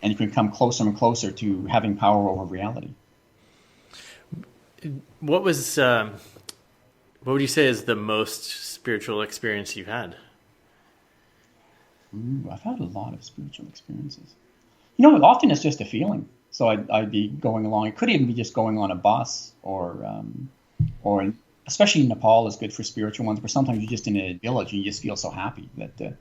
and you can come closer and closer to having power over reality. What would you say is the most spiritual experience you've had? Ooh, I've had a lot of spiritual experiences. You know, often it's just a feeling. So I'd be going along. It could even be just going on a bus, or especially in Nepal is good for spiritual ones. But sometimes you're just in a village and you just feel so happy that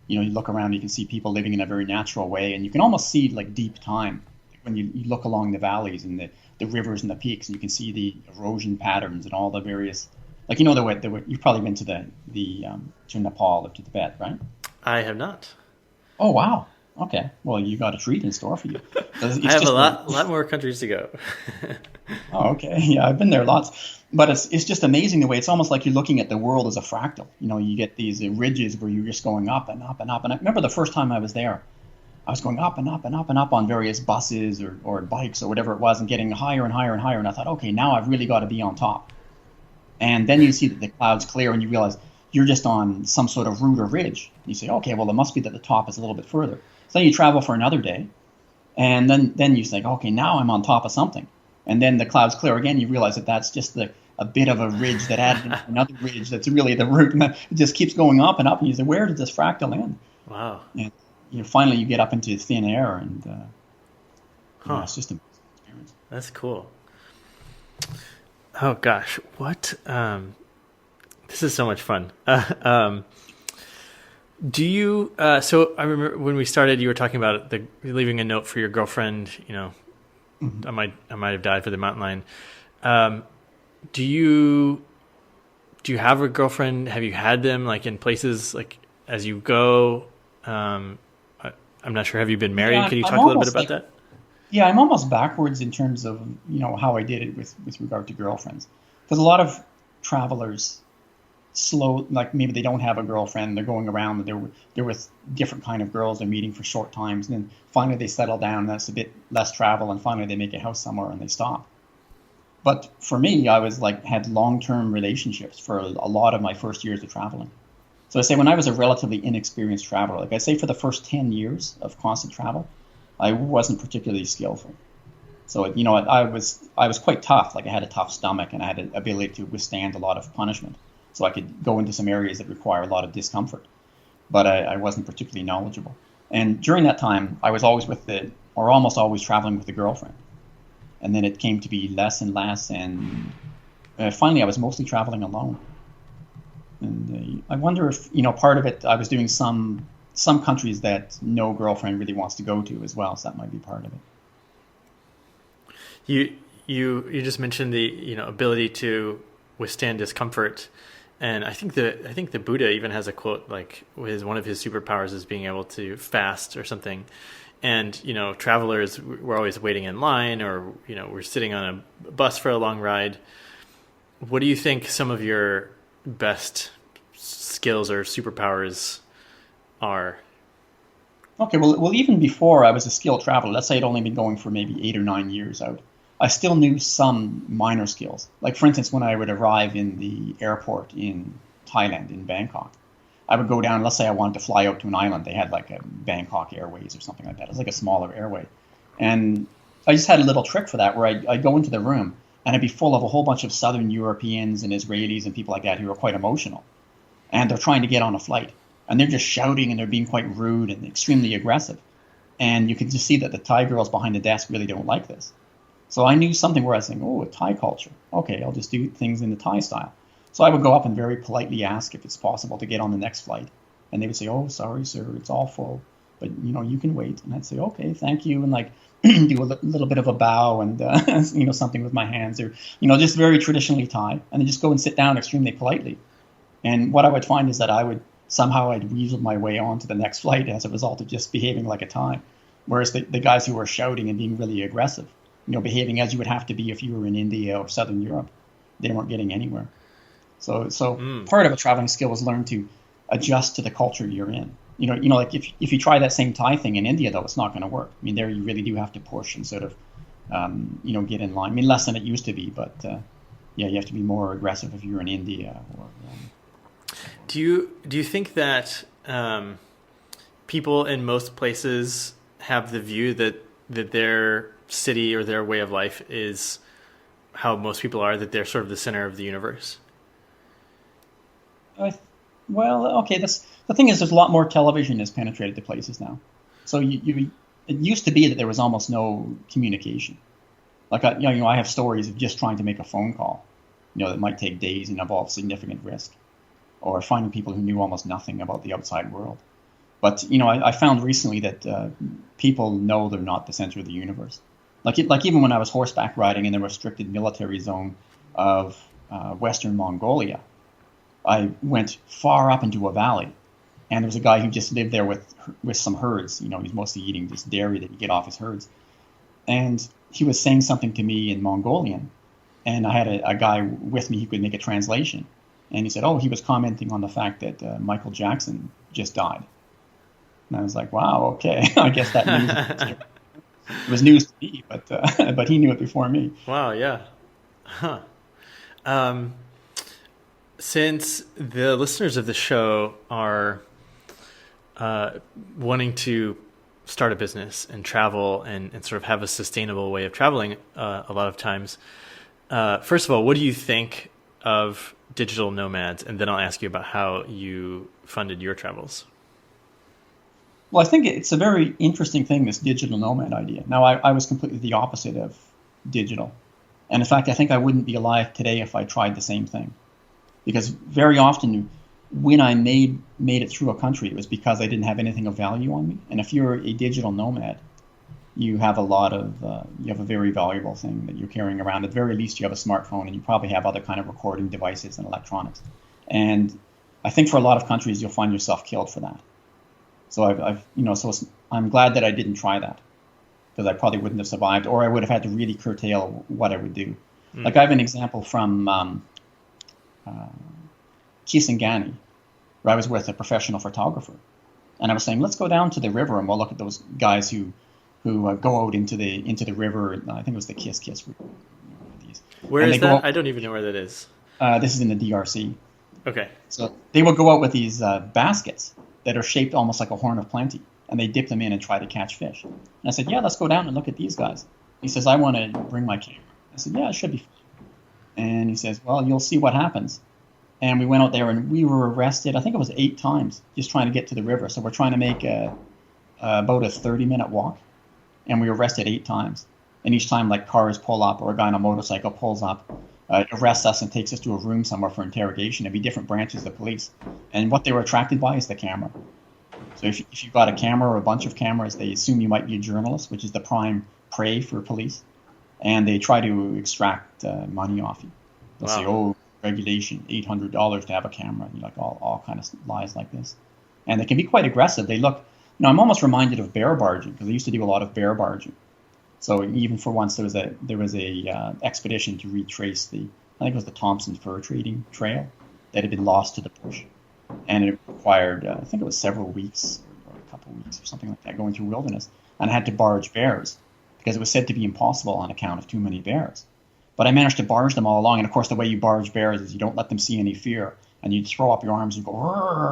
you look around, you can see people living in a very natural way, and you can almost see like deep time when you look along the valleys and the rivers and the peaks, and you can see the erosion patterns and all the various, like, you've probably been to Nepal or to Tibet, right? I have not. Oh, wow. Okay. Well, you got a treat in store for you. I have a lot more countries to go. Oh, okay. Yeah, I've been there lots. But it's just amazing the way it's almost like you're looking at the world as a fractal. You get these ridges where you're just going up and up and up. And I remember the first time I was there, I was going up and up and up and up on various buses or bikes or whatever it was, and getting higher and higher and higher. And I thought, okay, now I've really got to be on top. And then you see that the clouds clear and you realize you're just on some sort of route or ridge. You say, okay, well, it must be that the top is a little bit further. So then you travel for another day, and then you think, okay, now I'm on top of something. And then the clouds clear again. You realize that that's just a bit of a ridge that added another ridge that's really the route. And it just keeps going up and up. And you say, where did this fractal end? Wow. And finally you get up into thin air, and it's just an experience. That's cool. Oh, gosh. What? This is so much fun. Do you, so I remember when we started, you were talking about leaving a note for your girlfriend, mm-hmm. I might have died for the mountain lion. Do you have a girlfriend? Have you had them like in places like as you go? I'm not sure. Have you been married? Can you talk a little bit about that? Yeah, I'm almost backwards in terms of, how I did it with regard to girlfriends. Because a lot of travelers like maybe they don't have a girlfriend, they're going around, they're with different kind of girls, they're meeting for short times, and then finally they settle down, that's a bit less travel, and finally they make a house somewhere and they stop. But for me, I was had long-term relationships for a lot of my first years of traveling. So I say when I was a relatively inexperienced traveler, like I say for the first 10 years of constant travel, I wasn't particularly skillful. So, I was quite tough, like I had a tough stomach and I had an ability to withstand a lot of punishment. So I could go into some areas that require a lot of discomfort, but I wasn't particularly knowledgeable. And during that time, I was always almost always traveling with a girlfriend. And then it came to be less and less, and finally I was mostly traveling alone. And I wonder if, part of it, I was doing some countries that no girlfriend really wants to go to as well, so that might be part of it. You just mentioned the ability to withstand discomfort. And I think the Buddha even has a quote like one of his superpowers is being able to fast or something. And travelers, we're always waiting in line, or we're sitting on a bus for a long ride. What do you think some of your best skills or superpowers are? Okay, well, even before I was a skilled traveler, let's say I'd only been going for maybe 8 or 9 years out, I still knew some minor skills. Like, for instance, when I would arrive in the airport in Thailand, in Bangkok, I would go down, let's say I wanted to fly out to an island. They had like a Bangkok Airways or something like that. It was like a smaller airway. And I just had a little trick for that where I'd go into the room and it'd be full of a whole bunch of Southern Europeans and Israelis and people like that who are quite emotional. And they're trying to get on a flight. And they're just shouting and they're being quite rude and extremely aggressive. And you can just see that the Thai girls behind the desk really don't like this. So I knew something where I was saying, oh, a Thai culture. Okay, I'll just do things in the Thai style. So I would go up and very politely ask if it's possible to get on the next flight. And they would say, oh, sorry, sir, it's all full. But, you can wait. And I'd say, okay, thank you. And do a little bit of a bow and, something with my hands or, just very traditionally Thai. And then just go and sit down extremely politely. And what I would find is that I'd weasel my way on to the next flight as a result of just behaving like a Thai. Whereas the guys who were shouting and being really aggressive, behaving as you would have to be if you were in India or Southern Europe, they weren't getting anywhere. So part of a traveling skill is learn to adjust to the culture you're in. Like if you try that same Thai thing in India, though, it's not going to work. I mean, there you really do have to push and sort of, get in line. I mean, less than it used to be, but you have to be more aggressive if you're in India. Or Do you think that people in most places have the view that their city or their way of life is how most people are, that they're sort of the center of the universe? Well, okay. The thing is, there's a lot more television has penetrated the places now. So it used to be that there was almost no communication. Like I have stories of just trying to make a phone call, that might take days and involve significant risk, or finding people who knew almost nothing about the outside world. But I found recently that people know they're not the center of the universe. Like even when I was horseback riding in the restricted military zone of Western Mongolia, I went far up into a valley, and there was a guy who just lived there with some herds. He's mostly eating this dairy that you get off his herds, and he was saying something to me in Mongolian, and I had a guy with me who could make a translation, and he said, "Oh, he was commenting on the fact that Michael Jackson just died." And I was like, "Wow, okay, I guess that news was news to me, but he knew it before me." Wow, yeah, huh. Since the listeners of the show are wanting to start a business and travel and sort of have a sustainable way of traveling a lot of times, first of all, what do you think of digital nomads? And then I'll ask you about how you funded your travels. Well, I think it's a very interesting thing, this digital nomad idea. Now, I was completely the opposite of digital. And in fact, I think I wouldn't be alive today if I tried the same thing. Because very often when I made it through a country, it was because I didn't have anything of value on me. And if you're a digital nomad, you have you have a very valuable thing that you're carrying around. At the very least, you have a smartphone, and you probably have other kind of recording devices and electronics. And I think for a lot of countries, you'll find yourself killed for that. So I'm glad that I didn't try that, because I probably wouldn't have survived, or I would have had to really curtail what I would do. Like I have an example from Kisangani, where I was with a professional photographer, and I was saying, let's go down to the river and we'll look at those guys who go out into the river. I think it was the Kiss River. Where is that? I don't even know where that is. This is in the DRC. Okay. So they will go out with these baskets that are shaped almost like a horn of plenty, and they dip them in and try to catch fish. And I said, yeah, let's go down and look at these guys. He says, I want to bring my camera. I said, yeah, it should be fine. And he says, well, you'll see what happens. And we went out there, and we were arrested, I think it was 8 times, just trying to get to the river. So we're trying to make about a 30-minute walk, and we were arrested 8 times. And each time, like, cars pull up, or a guy on a motorcycle pulls up, arrests us and takes us to a room somewhere for interrogation. It'd be different branches of the police. And what they were attracted by is the camera. So if you've got a camera or a bunch of cameras, they assume you might be a journalist, which is the prime prey for police. And they try to extract money off you. They'll say, oh, regulation, $800 to have a camera, like all kind of lies like this. And they can be quite aggressive. They look, I'm almost reminded of bear barging, because I used to do a lot of bear barging. So even for once, there was a expedition to retrace I think it was the Thompson fur trading trail that had been lost to the bush, and it required I think it was several weeks or a couple of weeks or something like that, going through wilderness, and I had to barge bears because it was said to be impossible on account of too many bears. But I managed to barge them all along, and of course the way you barge bears is you don't let them see any fear, and you throw up your arms and go,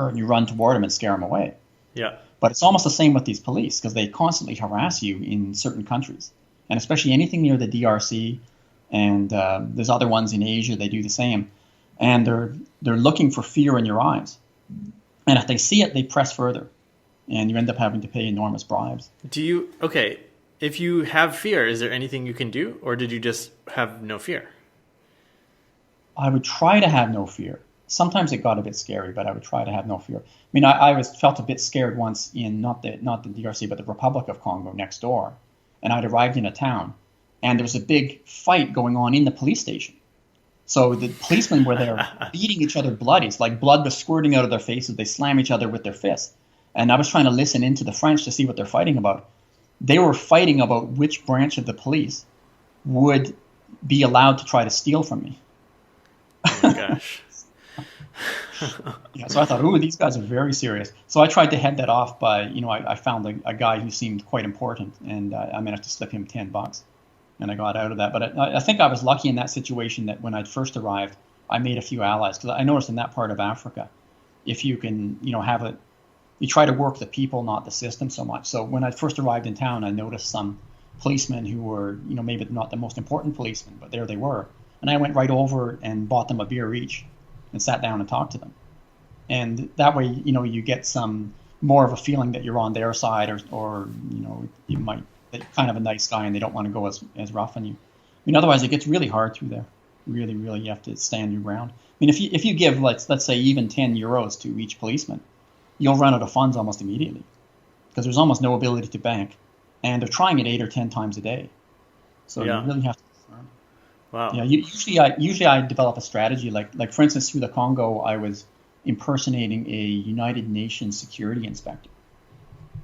and you run toward them and scare them away. Yeah. But it's almost the same with these police, because they constantly harass you in certain countries, and especially anything near the DRC, and there's other ones in Asia, they do the same. And they're looking for fear in your eyes. And if they see it, they press further, and you end up having to pay enormous bribes. If you have fear, is there anything you can do, or did you just have no fear? I would try to have no fear. Sometimes it got a bit scary, but I would try to have no fear. I mean, I felt a bit scared once in not the DRC, but the Republic of Congo next door. And I'd arrived in a town, and there was a big fight going on in the police station. So the policemen were there beating each other bloody. It's like blood was squirting out of their faces. They slam each other with their fists. And I was trying to listen into the French to see what they're fighting about. They were fighting about which branch of the police would be allowed to try to steal from me. Oh my gosh. So I thought, ooh, these guys are very serious. So I tried to head that off by, I found a guy who seemed quite important, and I managed to slip him $10, and I got out of that. But I think I was lucky in that situation that when I first arrived, I made a few allies, because I noticed in that part of Africa, if you can, have you try to work the people, not the system so much. So when I first arrived in town, I noticed some policemen who were, maybe not the most important policemen, but there they were. And I went right over and bought them a beer each and sat down and talked to them. And that way, you get some more of a feeling that you're on their side, or you might be kind of a nice guy and they don't want to go as rough on you. I mean, otherwise it gets really hard through there. Really, really, you have to stand your ground. I mean, if you give, let's say, even 10 euros to each policeman, you'll run out of funds almost immediately because there's almost no ability to bank. And they're trying it 8 or 10 times a day. So you really have to learn. Wow. Yeah, usually I develop a strategy. Like for instance, through the Congo, I was impersonating a United Nations security inspector.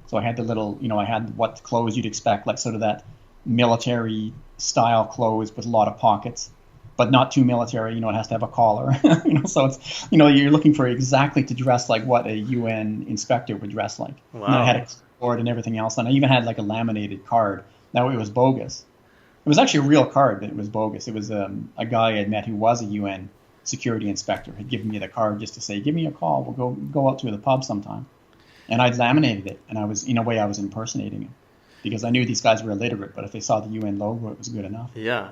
So I had the little, I had what clothes you'd expect, like sort of that military style clothes with a lot of pockets, but not too military. It has to have a collar. So it's, you're looking for exactly to dress like what a UN inspector would dress like. Wow. And I had a board and everything else, and I even had like a laminated card. Now it was bogus. It was actually a real card, but it was bogus. It was a guy I had met who was a UN security inspector had given me the card just to say, give me a call. We'll go out to the pub sometime. And I'd laminated it, and I was, in a way, I was impersonating him because I knew these guys were illiterate, but if they saw the UN logo, it was good enough. Yeah.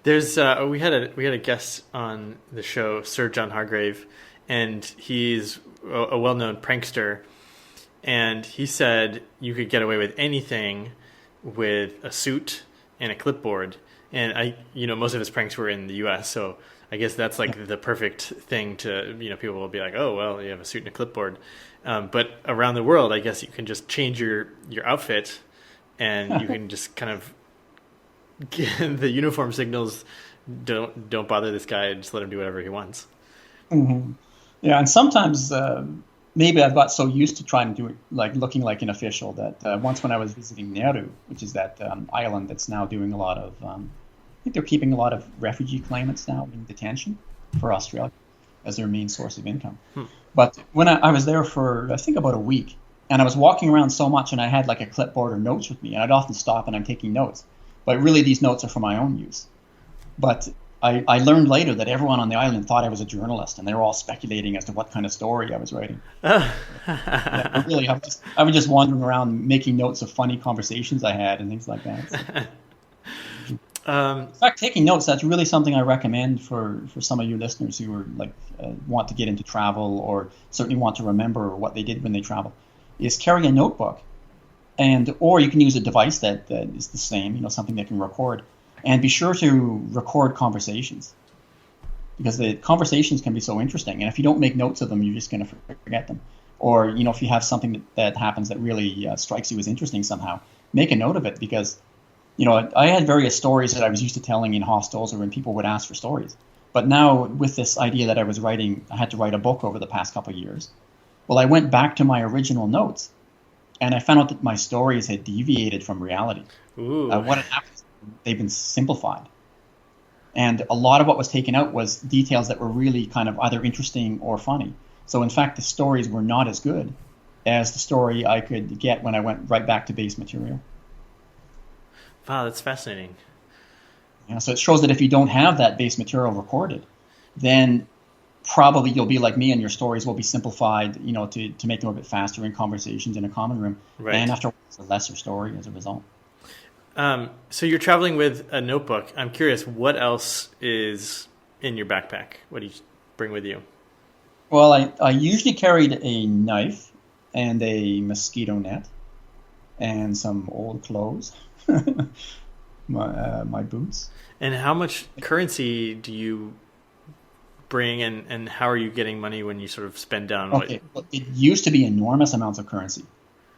There's we had a guest on the show, Sir John Hargrave, and he's a well-known prankster, and he said you could get away with anything with a suit and a clipboard. And most of his pranks were in the US, so I guess that's like the perfect thing to, people will be like, oh, well, you have a suit and a clipboard. But around the world, I guess you can just change your outfit and you can just kind of the uniform signals don't bother this guy, just let him do whatever he wants. Mm-hmm. Yeah, and sometimes maybe I've got so used to trying to do it, like looking like an official, that once when I was visiting Nauru, which is that island that's now doing a lot of, I think they're keeping a lot of refugee claimants now in detention for Australia as their main source of income. But when I was there for, I think, about a week, and I was walking around so much, and I had like a clipboard or notes with me, and I'd often stop and I'm taking notes. But really, these notes are for my own use. But I learned later that everyone on the island thought I was a journalist, and they were all speculating as to what kind of story I was writing. Yeah, really, I was just wandering around making notes of funny conversations I had and things like that. In fact, taking notes, that's really something I recommend for some of you listeners who are want to get into travel or certainly want to remember what they did when they travel, is carry a notebook. Or you can use a device that is the same, something that can record. And be sure to record conversations, because the conversations can be so interesting. And if you don't make notes of them, you're just going to forget them. Or, if you have something that happens that really strikes you as interesting somehow, make a note of it, because, I had various stories that I was used to telling in hostels or when people would ask for stories. But now with this idea that I was writing, I had to write a book over the past couple of years. Well, I went back to my original notes, and I found out that my stories had deviated from reality. What had happened is they've been simplified. And a lot of what was taken out was details that were really kind of either interesting or funny. So in fact, the stories were not as good as the story I could get when I went right back to base material. Wow, that's fascinating. So it shows that if you don't have that base material recorded, then probably you'll be like me and your stories will be simplified, to make them a bit faster in conversations in a common room. Right. And after it's a lesser story as a result. So you're traveling with a notebook. I'm curious, what else is in your backpack? What do you bring with you? Well, I usually carried a knife and a mosquito net and some old clothes, my boots. And how much currency do you bring, and how are you getting money when you sort of spend down? Okay, well, it used to be enormous amounts of currency.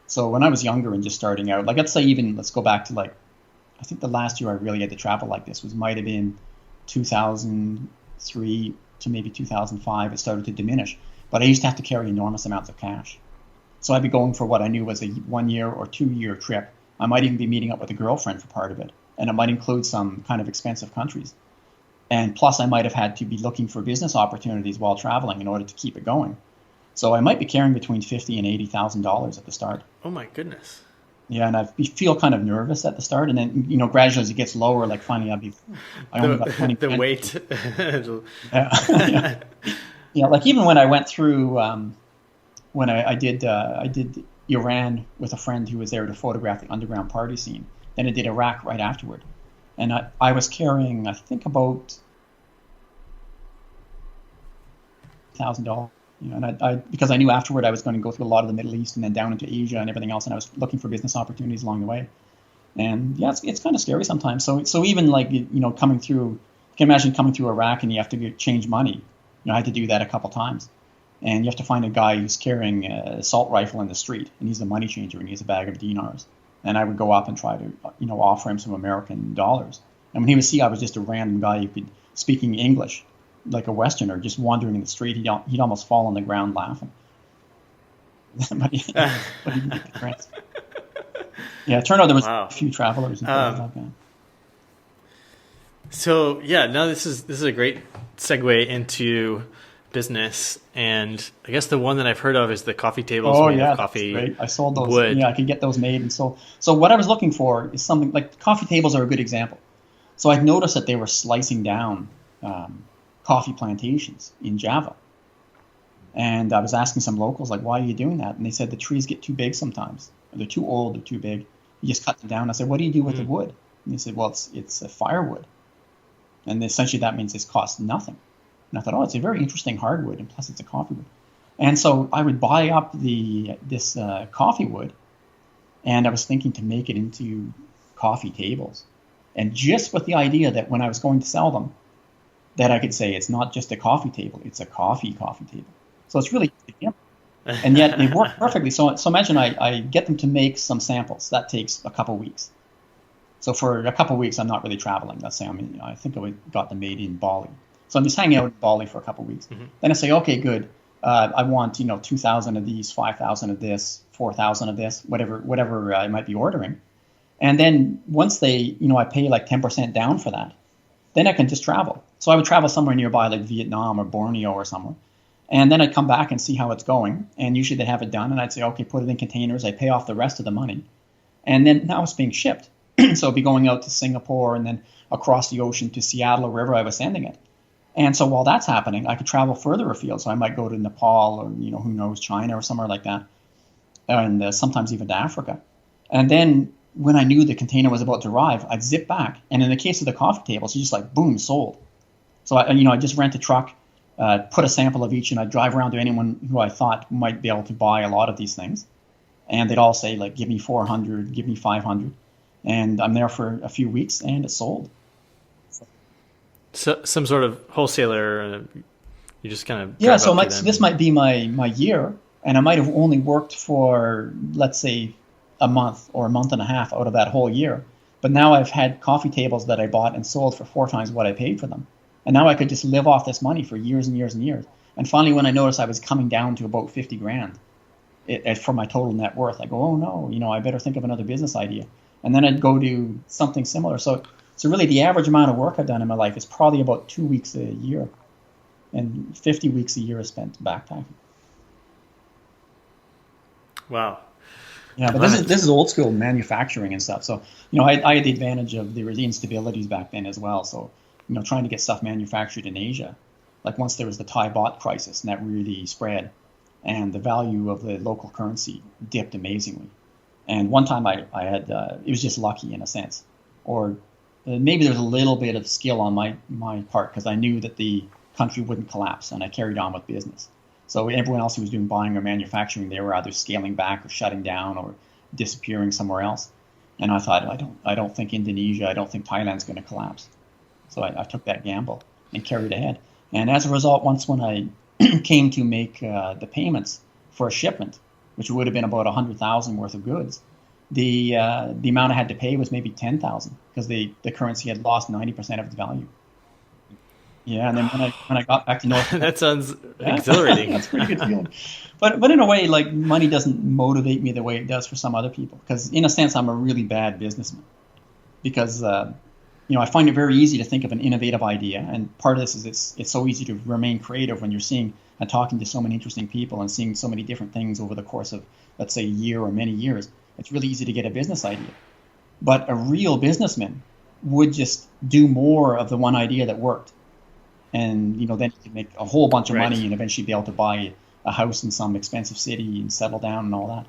So when I was younger and just starting out, let's go back to I think the last year I really had to travel like this might have been 2003 to maybe 2005. It started to diminish, but I used to have to carry enormous amounts of cash. So I'd be going for what I knew was a 1 year or 2 year trip. I might even be meeting up with a girlfriend for part of it, and it might include some kind of expensive countries. And plus, I might have had to be looking for business opportunities while traveling in order to keep it going. So I might be carrying between $50,000 and $80,000 at the start. Oh my goodness! Yeah, and I feel kind of nervous at the start, and then gradually as it gets lower, finally I only got 20. The weight. Yeah. Even when I went through when I did Iran with a friend who was there to photograph the underground party scene. Then I did Iraq right afterward, and I was carrying, I think, about $1,000. And I because I knew afterward I was going to go through a lot of the Middle East and then down into Asia and everything else, and I was looking for business opportunities along the way. And yeah, it's kind of scary sometimes. So even like, coming through, you can imagine coming through Iraq and you have to change money. I had to do that a couple times, and you have to find a guy who's carrying an assault rifle in the street, and he's a money changer and he has a bag of dinars. And I would go up and try to offer him some American dollars. And when he would see I was just a random guy who could speaking English, like a Westerner, just wandering in the street, he'd almost fall on the ground laughing. but he didn't get the chance. Yeah, it turned out there was a few travelers and things like that. So yeah, now this is a great segue into business, and I guess the one that I've heard of is the coffee tables made of coffee. That's great. I sold those. Wood. Yeah, I could get those made, and so what I was looking for is something like coffee tables are a good example. So I'd noticed that they were slicing down coffee plantations in Java. And I was asking some locals, like, why are you doing that? And they said the trees get too big sometimes. They're too old, they're too big. You just cut them down. I said, what do you do with the wood? And they said, well, it's a firewood. And essentially that means it costs nothing. And I thought, it's a very interesting hardwood, and plus it's a coffee wood. And so I would buy up this coffee wood, and I was thinking to make it into coffee tables. And just with the idea that when I was going to sell them, that I could say it's not just a coffee table, it's a coffee table. So it's really, and yet they work perfectly. So imagine I get them to make some samples. That takes a couple weeks. So for a couple weeks, I'm not really traveling. Let's say I think I got them made in Bali. So I'm just hanging out in Bali for a couple weeks. Mm-hmm. Then I say, okay, good. I want 2,000 of these, 5,000 of this, 4,000 of this, whatever I might be ordering. And then once they, I pay like 10% down for that, then I can just travel. So I would travel somewhere nearby, like Vietnam or Borneo or somewhere. And then I'd come back and see how it's going. And usually they'd have it done. And I'd say, okay, put it in containers. I pay off the rest of the money. And then now it's being shipped. So it'd be going out to Singapore and then across the ocean to Seattle or wherever I was sending it. And so while that's happening, I could travel further afield. So I might go to Nepal or, who knows, China or somewhere like that. And sometimes even to Africa. And then when I knew the container was about to arrive, I'd zip back. And in the case of the coffee tables, you just like, boom, sold. So I just rent a truck, put a sample of each, and I'd drive around to anyone who I thought might be able to buy a lot of these things. And they'd all say, like, give me 400, give me 500. And I'm there for a few weeks, and it's sold. So some sort of wholesaler, you just kind of... Yeah, so this might be my year, and I might have only worked for, let's say, a month or a month and a half out of that whole year. But now I've had coffee tables that I bought and sold for 4 times what I paid for them. And now I could just live off this money for years and years and years. And finally, when I noticed I was coming down to about 50 grand for my total net worth, I go, oh no, I better think of another business idea. And then I'd go do something similar. So really the average amount of work I've done in my life is probably about 2 weeks a year. And 50 weeks a year is spent backpacking. Wow. Yeah, but this is old school manufacturing and stuff. So, I had the advantage of the instabilities back then as well. So, trying to get stuff manufactured in Asia, like once there was the Thai baht crisis and that really spread, and the value of the local currency dipped amazingly. And one time I had, it was just lucky in a sense, or maybe there's a little bit of skill on my part because I knew that the country wouldn't collapse and I carried on with business. So everyone else who was doing buying or manufacturing, they were either scaling back or shutting down or disappearing somewhere else. And I thought, I don't think Indonesia, I don't think Thailand's going to collapse. So I took that gamble and carried ahead. And as a result, once when I came to make the payments for a shipment, which would have been about 100,000 worth of goods, the amount I had to pay was maybe 10,000 because the currency had lost 90% of its value. Yeah, and then when I got back to North, that sounds exhilarating. That's a pretty good feeling. But in a way, like money doesn't motivate me the way it does for some other people. Because in a sense, I'm a really bad businessman. Because I find it very easy to think of an innovative idea, and part of this is it's so easy to remain creative when you're seeing and talking to so many interesting people and seeing so many different things over the course of, let's say, a year or many years. It's really easy to get a business idea. But a real businessman would just do more of the one idea that worked. And then you could make a whole bunch of money and eventually be able to buy a house in some expensive city and settle down and all that.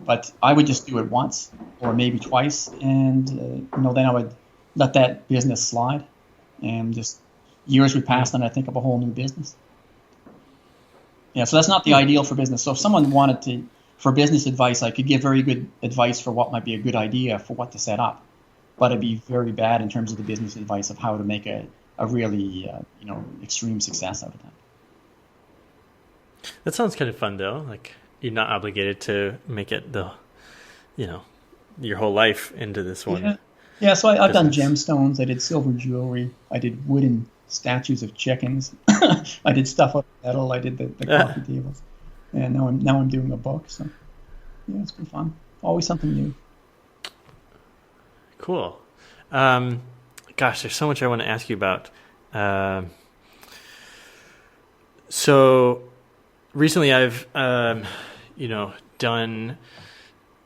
But I would just do it once or maybe twice, and then I would let that business slide, and just years would pass, and I think of a whole new business. Yeah, so that's not the ideal for business. So if someone wanted for business advice, I could give very good advice for what might be a good idea for what to set up, but it'd be very bad in terms of the business advice of how to make a really extreme success out of that. That sounds kind of fun, though. Like, you're not obligated to make it your whole life into this one. Yeah. So I've done gemstones. I did silver jewelry. I did wooden statues of chickens. I did stuff out of metal. I did the coffee tables. And now I'm doing a book. So yeah, it's been fun. Always something new. Cool. Gosh, there's so much I want to ask you about. So recently I've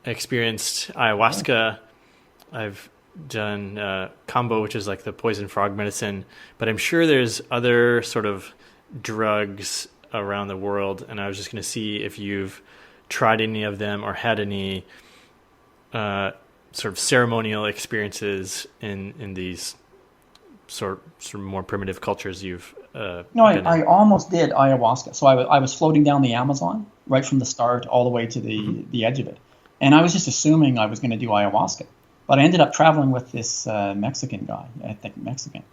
experienced ayahuasca. I've done kambo, which is like the poison frog medicine, but I'm sure there's other sort of drugs around the world, and I was just going to see if you've tried any of them or had any sort of ceremonial experiences in these sort of more primitive cultures you've I almost did ayahuasca. So I was floating down the Amazon right from the start all the way to the edge of it, and I was just assuming I was going to do ayahuasca, but I ended up traveling with this Mexican guy, I think Mexican.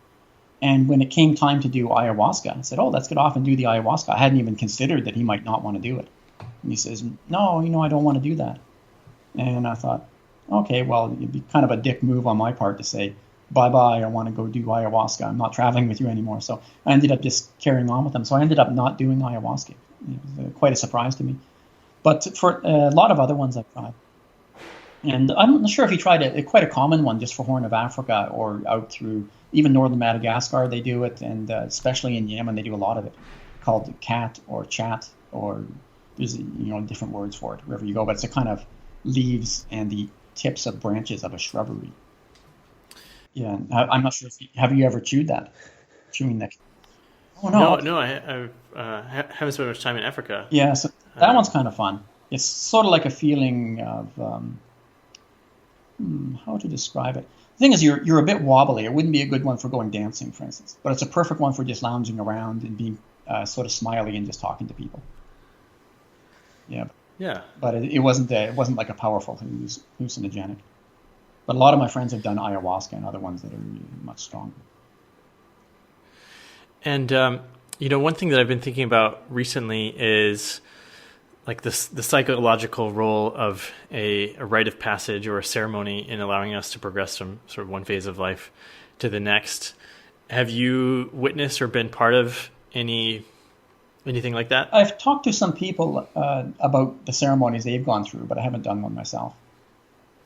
And when it came time to do ayahuasca, I said, "Oh, let's get off and do the ayahuasca." I hadn't even considered that he might not want to do it. And he says, "No, I don't want to do that." And I thought, okay, well, it'd be kind of a dick move on my part to say, bye-bye, I want to go do ayahuasca. I'm not traveling with you anymore. So I ended up just carrying on with him. So I ended up not doing ayahuasca. It was quite a surprise to me. But for a lot of other ones I've tried. And I'm not sure if you tried quite a common one just for Horn of Africa or out through even northern Madagascar, they do it. And especially in Yemen, they do a lot of it, called cat or chat, or there's different words for it wherever you go. But it's a kind of leaves and the tips of branches of a shrubbery. Yeah, I'm not sure have you ever chewed that? Chewing that? Oh no, I haven't spent much time in Africa. Yeah, so that one's kind of fun. It's sort of like a feeling of how to describe it. The thing is, you're a bit wobbly. It wouldn't be a good one for going dancing, for instance, but it's a perfect one for just lounging around and being sort of smiley and just talking to people. Yeah. Yeah. But it wasn't like a powerful hallucinogenic. But a lot of my friends have done ayahuasca and other ones that are much stronger. And one thing that I've been thinking about recently is like the psychological role of a rite of passage or a ceremony in allowing us to progress from sort of one phase of life to the next. Have you witnessed or been part of anything like that? I've talked to some people about the ceremonies they've gone through, but I haven't done one myself.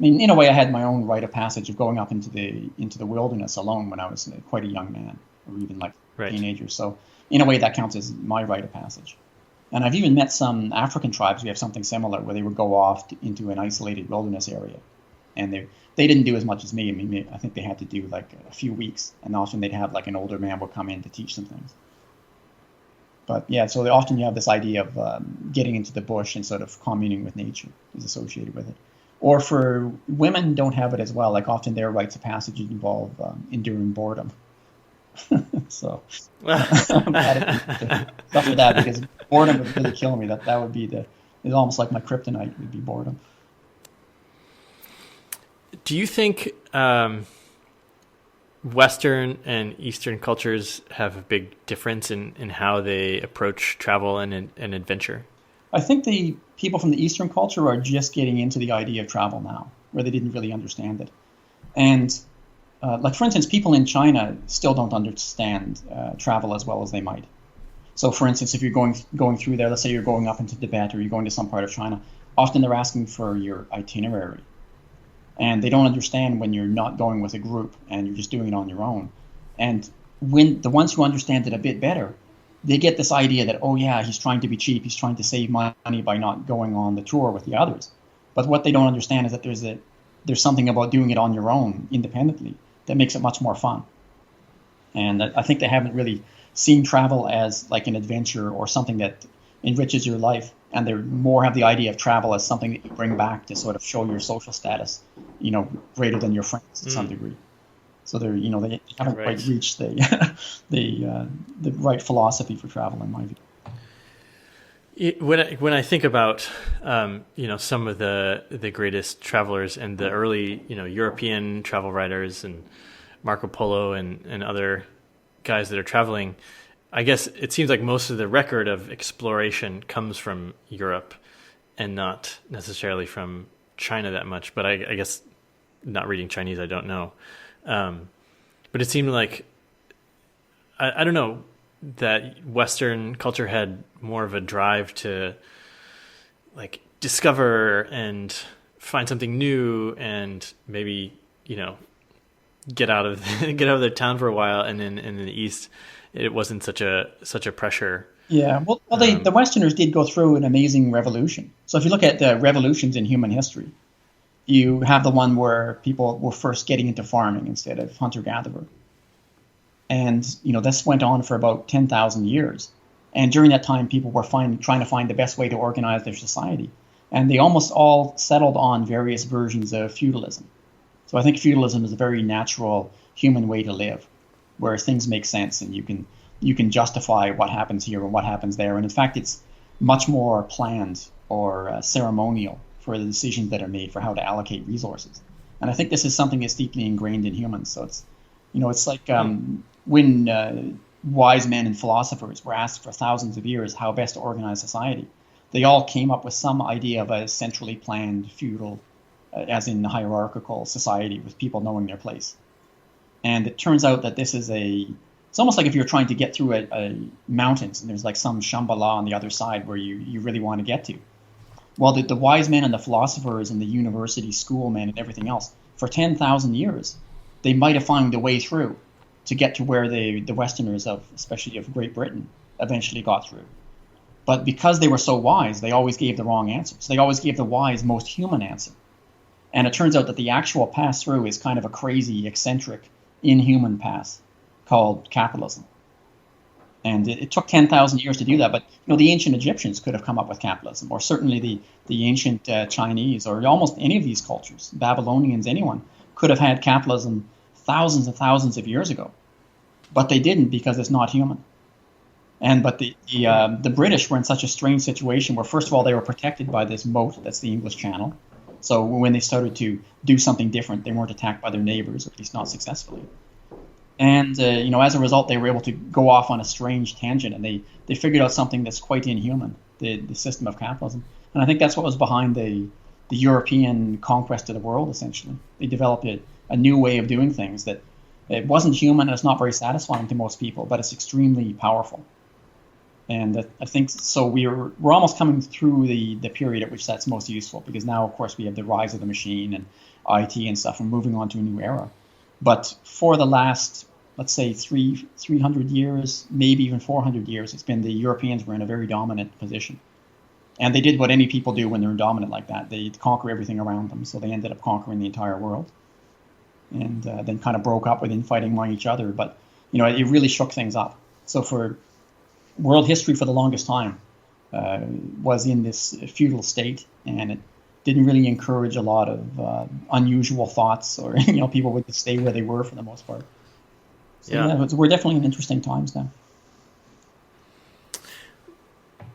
I mean, in a way, I had my own rite of passage of going up into the wilderness alone when I was quite a young man, or even like a teenager. So in a way, that counts as my rite of passage. And I've even met some African tribes who have something similar, where they would go off into an isolated wilderness area, and they didn't do as much as me. I mean, I think they had to do like a few weeks, and often they'd have like an older man would come in to teach them things. But yeah, so often you have this idea of getting into the bush and sort of communing with nature is associated with it. Or for women, don't have it as well. Like often their rites of passage involve enduring boredom. So I'm glad it suffer that, because boredom would really kill me. That would be it's almost like my kryptonite would be boredom. Do you think Western and Eastern cultures have a big difference in how they approach travel and adventure? I think the people from the Eastern culture are just getting into the idea of travel now, where they didn't really understand it. And like, for instance, people in China still don't understand travel as well as they might. So, for instance, if you're going through there, let's say you're going up into Tibet or you're going to some part of China, often they're asking for your itinerary. And they don't understand when you're not going with a group and you're just doing it on your own. And when the ones who understand it a bit better, they get this idea that, oh yeah, he's trying to be cheap, he's trying to save money by not going on the tour with the others. But what they don't understand is that there's something about doing it on your own independently that makes it much more fun. And I think they haven't really seen travel as like an adventure or something that enriches your life, and they more have the idea of travel as something that you bring back to sort of show your social status, greater than your friends to some degree. So they're, they haven't quite reached the the right philosophy for travel, in my view. When I think about some of the greatest travelers and the early European travel writers and Marco Polo and other guys that are traveling, I guess it seems like most of the record of exploration comes from Europe and not necessarily from China that much. But I guess not reading Chinese, I don't know. But it seemed like I don't know, that Western culture had more of a drive to like discover and find something new and maybe, get out of their town for a while. And then in the East, it wasn't such a pressure. Yeah. Well, the Westerners did go through an amazing revolution. So if you look at the revolutions in human history, you have the one where people were first getting into farming instead of hunter-gatherer. And, this went on for about 10,000 years. And during that time, people were trying to find the best way to organize their society. And they almost all settled on various versions of feudalism. So I think feudalism is a very natural human way to live, where things make sense and you can justify what happens here and what happens there. And in fact, it's much more planned or ceremonial for the decisions that are made for how to allocate resources. And I think this is something that's deeply ingrained in humans. So it's, it's like when wise men and philosophers were asked for thousands of years how best to organize society, they all came up with some idea of a centrally planned feudal, as in hierarchical society with people knowing their place. And it turns out that this is it's almost like if you're trying to get through a mountains and there's like some Shambhala on the other side where you really want to get to. Well, the wise men and the philosophers and the university schoolmen and everything else, for 10,000 years, they might have found a way through to get to where the Westerners, especially of Great Britain, eventually got through. But because they were so wise, they always gave the wrong answer. So they always gave the wise, most human answer. And it turns out that the actual pass through is kind of a crazy, eccentric, inhuman path called capitalism. And it took 10,000 years to do that. But the ancient Egyptians could have come up with capitalism, or certainly the ancient Chinese, or almost any of these cultures, Babylonians, anyone, could have had capitalism thousands and thousands of years ago. But they didn't, because it's not human. But the British were in such a strange situation where, first of all, they were protected by this moat, that's the English Channel. So when they started to do something different, they weren't attacked by their neighbors, or at least not successfully. And, as a result, they were able to go off on a strange tangent, and they figured out something that's quite inhuman, the system of capitalism. And I think that's what was behind the European conquest of the world, essentially. They developed a new way of doing things that it wasn't human, and it's not very satisfying to most people, but it's extremely powerful. And I think so. We're almost coming through the period at which that's most useful, because now, of course, we have the rise of the machine and IT and stuff, and moving on to a new era. But for the last, let's say, 300 years, maybe even 400 years, it's been the Europeans were in a very dominant position. And they did what any people do when they're dominant like that. They conquer everything around them. So they ended up conquering the entire world. And then kind of broke up with infighting among each other. But, it really shook things up. So for world history for the longest time was in this feudal state, and it didn't really encourage a lot of unusual thoughts, or people would just stay where they were for the most part. So, yeah, we're definitely in interesting times now.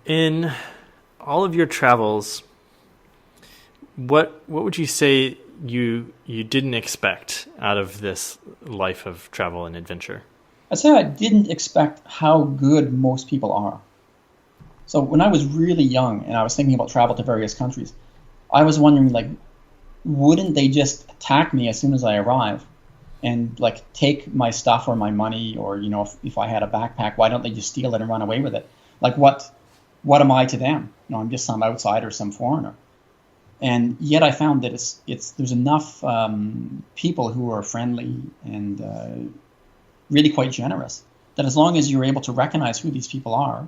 In all of your travels, what would you say you didn't expect out of this life of travel and adventure? I'd say I didn't expect how good most people are. So when I was really young and I was thinking about travel to various countries, I was wondering, wouldn't they just attack me as soon as I arrive and take my stuff or my money, or if I had a backpack, why don't they just steal it and run away with it? What am I to them? I'm just some outsider, some foreigner. And yet I found that there's enough people who are friendly and really quite generous, that as long as you're able to recognize who these people are,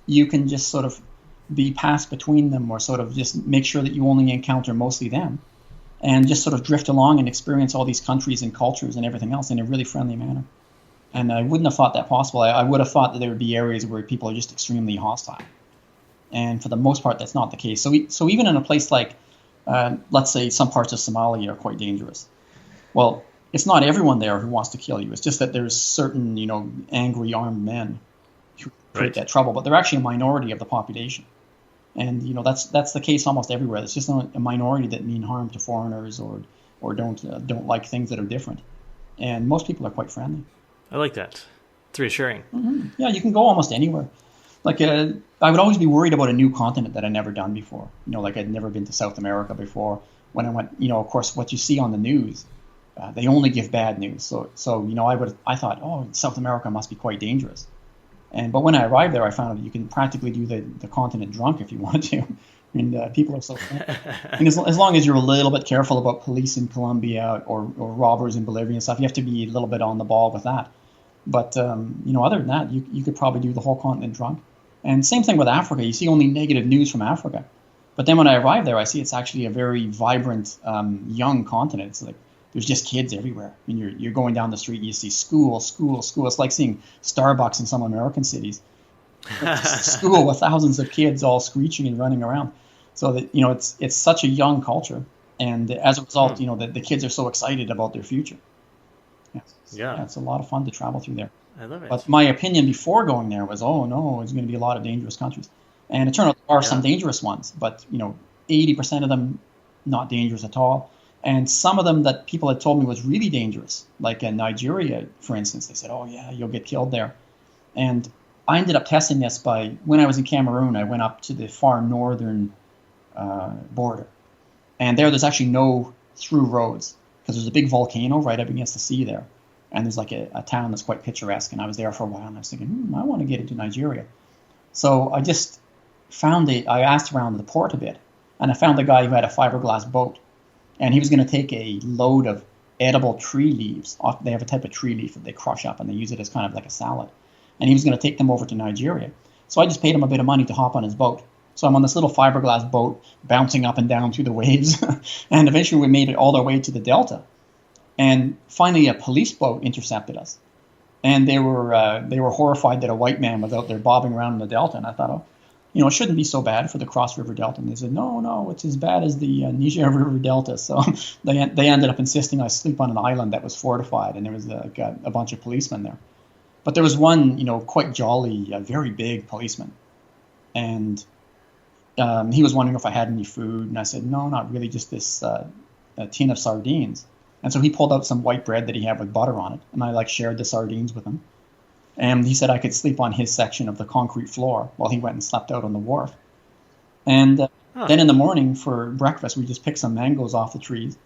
you can just sort of be passed between them, or sort of just make sure that you only encounter mostly them, and just sort of drift along and experience all these countries and cultures and everything else in a really friendly manner. And I wouldn't have thought that possible. I would have thought that there would be areas where people are just extremely hostile. And for the most part, that's not the case. So even in a place like, let's say some parts of Somalia are quite dangerous. Well, it's not everyone there who wants to kill you. It's just that there's certain, angry armed men who create that trouble, but they're actually a minority of the population. And, that's the case almost everywhere. It's just a minority that mean harm to foreigners or don't like things that are different. And most people are quite friendly. I like that. It's reassuring. Mm-hmm. Yeah, you can go almost anywhere. Like I would always be worried about a new continent that I'd never done before. Like I'd never been to South America before. When I went, of course, what you see on the news, they only give bad news. So I thought, oh, South America must be quite dangerous. But when I arrived there, I found out you can practically do the continent drunk if you want to. People are so friendly. And as long as you're a little bit careful about police in Colombia or robbers in Bolivia and stuff, you have to be a little bit on the ball with that. But, other than that, you could probably do the whole continent drunk. And same thing with Africa. You see only negative news from Africa. But then when I arrived there, I see it's actually a very vibrant, young continent. It's like there's just kids everywhere. You're going down the street and you see school. It's like seeing Starbucks in some American cities. School with thousands of kids all screeching and running around. So that it's such a young culture. And as a result, the kids are so excited about their future. Yeah, it's a lot of fun to travel through there. I love it. But my opinion before going there was, oh no, it's going to be a lot of dangerous countries. And it turned out there are some dangerous ones, but 80% of them not dangerous at all. And some of them that people had told me was really dangerous, like in Nigeria, for instance. They said, oh yeah, you'll get killed there. And I ended up testing this when I was in Cameroon, I went up to the far northern border. And there's actually no through roads because there's a big volcano right up against the sea there. And there's like a town that's quite picturesque. And I was there for a while and I was thinking, I want to get into Nigeria. So I just I asked around the port a bit and I found a guy who had a fiberglass boat and he was going to take a load of edible tree leaves. They have a type of tree leaf that they crush up and they use it as kind of like a salad. And he was going to take them over to Nigeria. So I just paid him a bit of money to hop on his boat. So I'm on this little fiberglass boat bouncing up and down through the waves. And eventually we made it all the way to the Delta. And finally, a police boat intercepted us, and they were horrified that a white man was out there bobbing around in the Delta. And I thought, it shouldn't be so bad for the Cross River Delta. And they said, no, it's as bad as the Niger River Delta. So they ended up insisting I sleep on an island that was fortified, and there was a bunch of policemen there. But there was one, quite jolly, very big policeman, and he was wondering if I had any food, and I said, no, not really, just this a tin of sardines. And so he pulled out some white bread that he had with butter on it, and I shared the sardines with him. And he said I could sleep on his section of the concrete floor while he went and slept out on the wharf. And then in the morning for breakfast, we just picked some mangoes off the trees.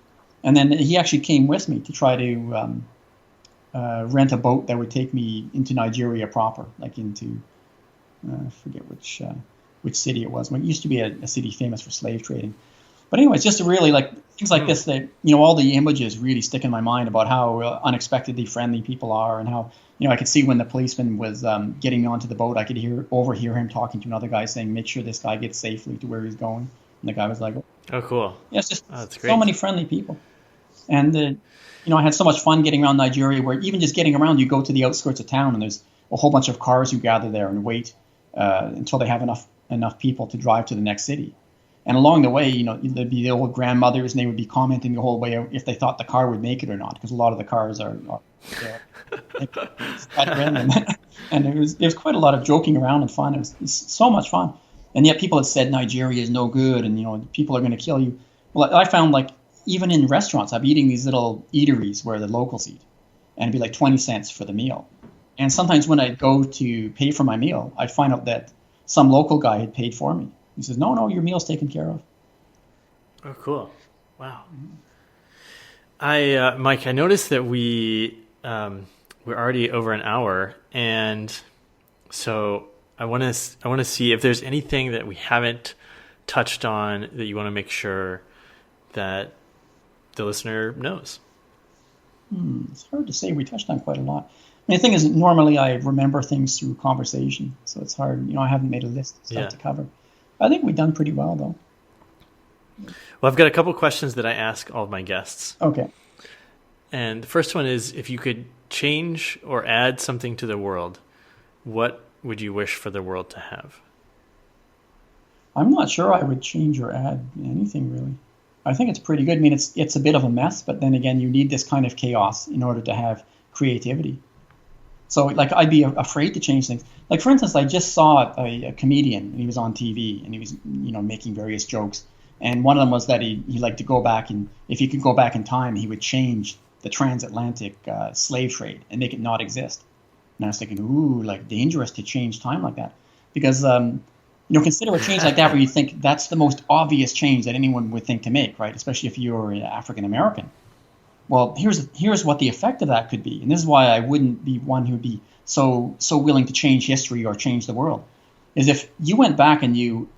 And then he actually came with me to try to rent a boat that would take me into Nigeria proper, like into, I forget which city it was. It used to be a city famous for slave trading. But anyways, just to really things like this, that, all the images really stick in my mind about how unexpectedly friendly people are, and how, I could see when the policeman was getting onto the boat, I could overhear him talking to another guy saying, make sure this guy gets safely to where he's going. And the guy was like, oh, cool. Yeah, it's just that's great. So many friendly people. And, I had so much fun getting around Nigeria, where even just getting around, you go to the outskirts of town and there's a whole bunch of cars who gather there and wait until they have enough people to drive to the next city. And along the way, there'd be the old grandmothers, and they would be commenting the whole way if they thought the car would make it or not, because a lot of the cars are and there was quite a lot of joking around and fun. It was so much fun. And yet people had said Nigeria is no good, and people are going to kill you. Well, I found even in restaurants, I'd be eating these little eateries where the locals eat, and it'd be 20 cents for the meal. And sometimes when I'd go to pay for my meal, I'd find out that some local guy had paid for me. He says, no, your meal's taken care of. Oh, cool. Wow. Mike, I noticed that we're already over an hour. And so I want to see if there's anything that we haven't touched on that you want to make sure that the listener knows. It's hard to say. We touched on quite a lot. The thing is, normally I remember things through conversation. So it's hard. I haven't made a list of stuff to cover. I think we've done pretty well, though. Well, I've got a couple questions that I ask all of my guests. Okay. And the first one is, if you could change or add something to the world, what would you wish for the world to have? I'm not sure I would change or add anything really. I think it's pretty good. I mean, it's a bit of a mess, but then again, you need this kind of chaos in order to have creativity. So, like, I'd be afraid to change things. Like, for instance, I just saw a comedian, and he was on TV, and he was, making various jokes. And one of them was that he liked to go back, and if he could go back in time, he would change the transatlantic slave trade and make it not exist. And I was thinking, ooh, like, dangerous to change time like that. Because, consider a change like that where you think that's the most obvious change that anyone would think to make, right? Especially if you're African American. Well, here's what the effect of that could be, and this is why I wouldn't be one who would be so willing to change history or change the world. Is if you went back and you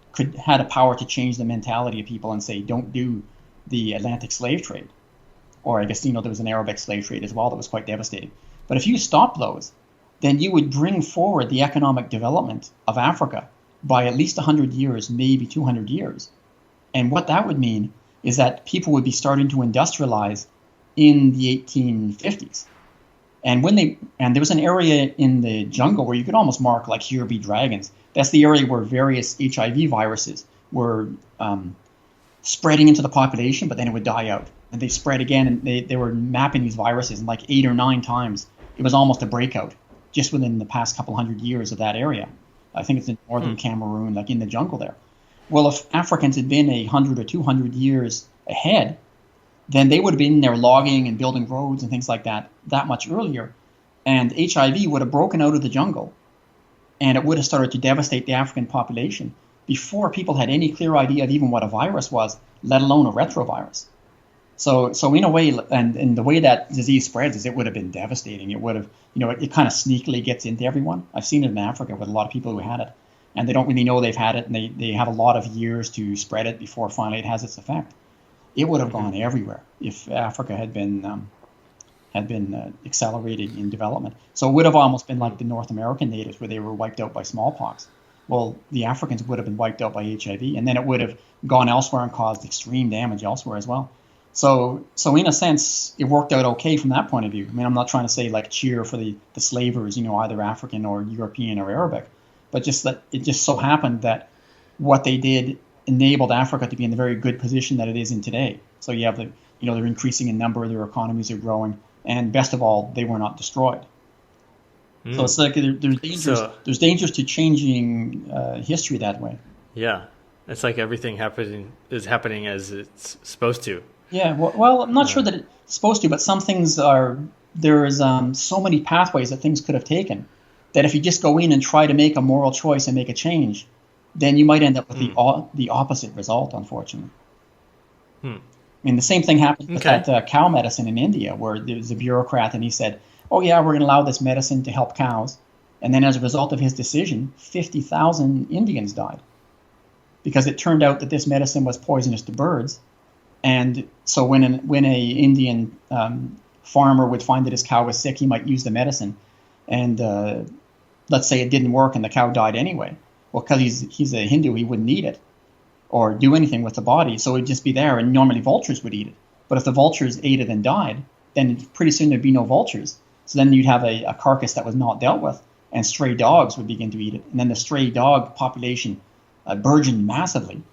had a power to change the mentality of people and say, don't do the Atlantic slave trade, or I guess there was an Arabic slave trade as well that was quite devastating. But if you stopped those, then you would bring forward the economic development of Africa by at least 100 years, maybe 200 years. And what that would mean is that people would be starting to industrialize in the 1850s. And there was an area in the jungle where you could almost mark like here be dragons. That's the area where various HIV viruses were spreading into the population, but then it would die out. And they spread again, and they were mapping these viruses, and like 8 or 9 times, it was almost a breakout just within the past couple hundred years of that area. I think it's in northern Cameroon, like in the jungle there. Well, if Africans had been 100 or 200 years ahead, then they would have been there logging and building roads and things like that much earlier. And HIV would have broken out of the jungle, and it would have started to devastate the African population before people had any clear idea of even what a virus was, let alone a retrovirus. So in a way, and the way that disease spreads is it would have been devastating. It would have, it kind of sneakily gets into everyone. I've seen it in Africa with a lot of people who had it, and they don't really know they've had it, and they have a lot of years to spread it before finally it has its effect. It would have gone everywhere if Africa had been accelerating in development. So it would have almost been like the North American natives where they were wiped out by smallpox. Well, the Africans would have been wiped out by HIV, and then it would have gone elsewhere and caused extreme damage elsewhere as well. So in a sense, it worked out okay from that point of view. I mean, I'm not trying to say like cheer for the slavers, either African or European or Arabic, but just that it just so happened that what they did enabled Africa to be in the very good position that it is in today. So you have they're increasing in number, their economies are growing, and best of all, they were not destroyed. So it's like there's dangers. There's dangers to changing history that way. Yeah, it's like everything is happening as it's supposed to. Yeah, well, I'm not sure that it's supposed to, but some things are. There is so many pathways that things could have taken that if you just go in and try to make a moral choice and make a change, then you might end up with the opposite result, unfortunately. I mean, the same thing happened with that cow medicine in India, where there was a bureaucrat and he said, oh yeah, we're going to allow this medicine to help cows. And then as a result of his decision, 50,000 Indians died. Because it turned out that this medicine was poisonous to birds. And so when a Indian farmer would find that his cow was sick, he might use the medicine. And let's say it didn't work and the cow died anyway. Well, because he's a Hindu, he wouldn't eat it or do anything with the body. So it would just be there, and normally vultures would eat it. But if the vultures ate it and died, then pretty soon there'd be no vultures. So then you'd have a carcass that was not dealt with, and stray dogs would begin to eat it. And then the stray dog population burgeoned massively.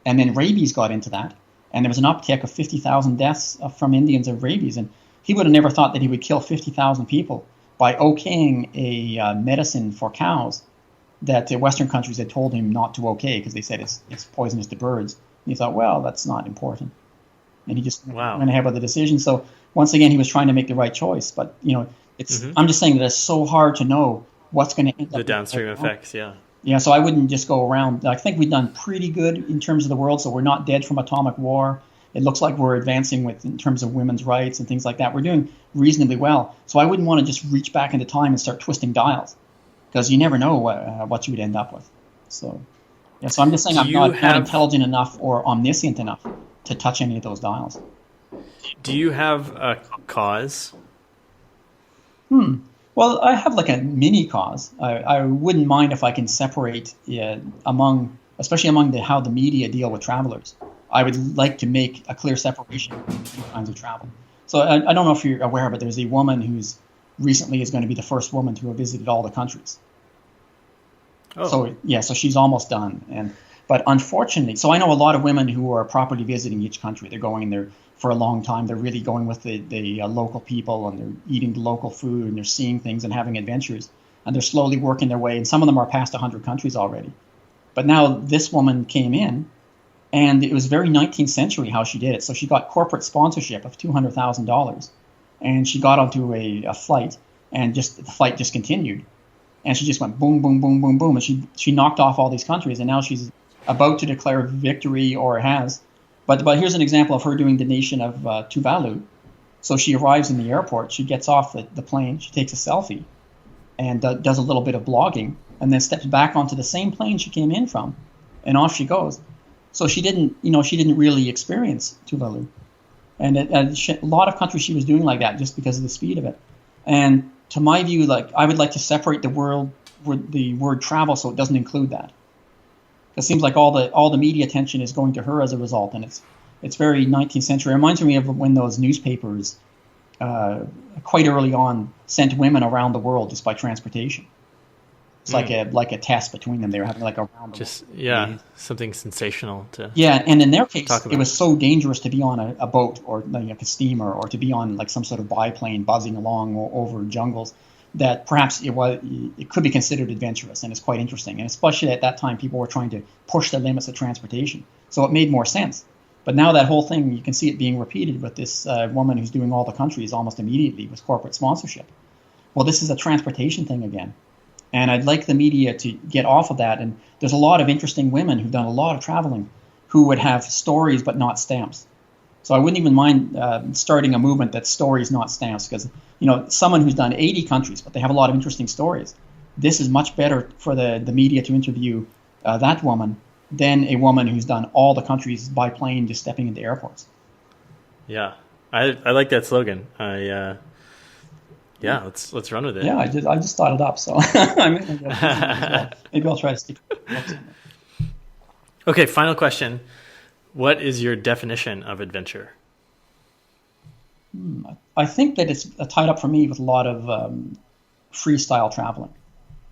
And then rabies got into that. And there was an uptick of 50,000 deaths from Indians of rabies. And he would have never thought that he would kill 50,000 people by okaying a medicine for cows that Western countries had told him not to okay because they said it's poisonous to birds. And he thought, well, that's not important. And he just went ahead with the decision. So once again, he was trying to make the right choice. But, it's I'm just saying that it's so hard to know what's going to end up. The downstream effects, yeah. Yeah, so I wouldn't just go around. I think we've done pretty good in terms of the world, so we're not dead from atomic war. It looks like we're advancing in terms of women's rights and things like that. We're doing reasonably well. So I wouldn't want to just reach back into time and start twisting dials because you never know what you would end up with. So, yeah, so I'm just saying I'm not intelligent enough or omniscient enough to touch any of those dials. Do you have a cause? Well, I have like a mini cause. I wouldn't mind if I can separate especially among how the media deal with travelers. I would like to make a clear separation between kinds of travel. So I don't know if you're aware, but there's a woman who's recently is going to be the first woman to have visited all the countries. Oh. So she's almost done. And But unfortunately, so I know a lot of women who are properly visiting each country. They're going there for a long time. They're really going with the local people, and they're eating the local food, and they're seeing things and having adventures. And they're slowly working their way. And some of them are past 100 countries already. But now this woman came in, and it was very 19th century how she did it. So she got corporate sponsorship of $200,000, and she got onto a flight, and just the flight just continued. And she just went boom, boom, boom, boom, boom. And she knocked off all these countries, and now she's about to declare victory, or has. But here's an example of her doing the nation of Tuvalu. So she arrives in the airport, she gets off the plane, she takes a selfie, and does a little bit of blogging, and then steps back onto the same plane she came in from, and off she goes. So she didn't really experience Tuvalu. And a lot of countries she was doing like that just because of the speed of it. And to my view, like, I would like to separate the word travel so it doesn't include that. It seems like all the media attention is going to her as a result, and it's very 19th century. It reminds me of when those newspapers quite early on sent women around the world just by transportation. It's like a test between them. They were having like a round. Something sensational to. Yeah, and in their case, it was so dangerous to be on a boat or like a steamer, or to be on like some sort of biplane buzzing along over jungles, that perhaps it could be considered adventurous, and it's quite interesting. And especially at that time, people were trying to push the limits of transportation, so it made more sense. But now that whole thing, you can see it being repeated with this woman who's doing all the countries almost immediately with corporate sponsorship. Well, this is a transportation thing again. And I'd like the media to get off of that. And there's a lot of interesting women who've done a lot of traveling who would have stories but not stamps. So I wouldn't even mind starting a movement that's stories, not stamps, because someone who's done 80 countries, but they have a lot of interesting stories. This is much better for the media to interview that woman than a woman who's done all the countries by plane, just stepping into airports. Yeah, I like that slogan. Yeah, let's run with it. Yeah, I just thought it up, so maybe I'll try to stick with it. Okay, final question. What is your definition of adventure? I think that it's tied up for me with a lot of freestyle traveling.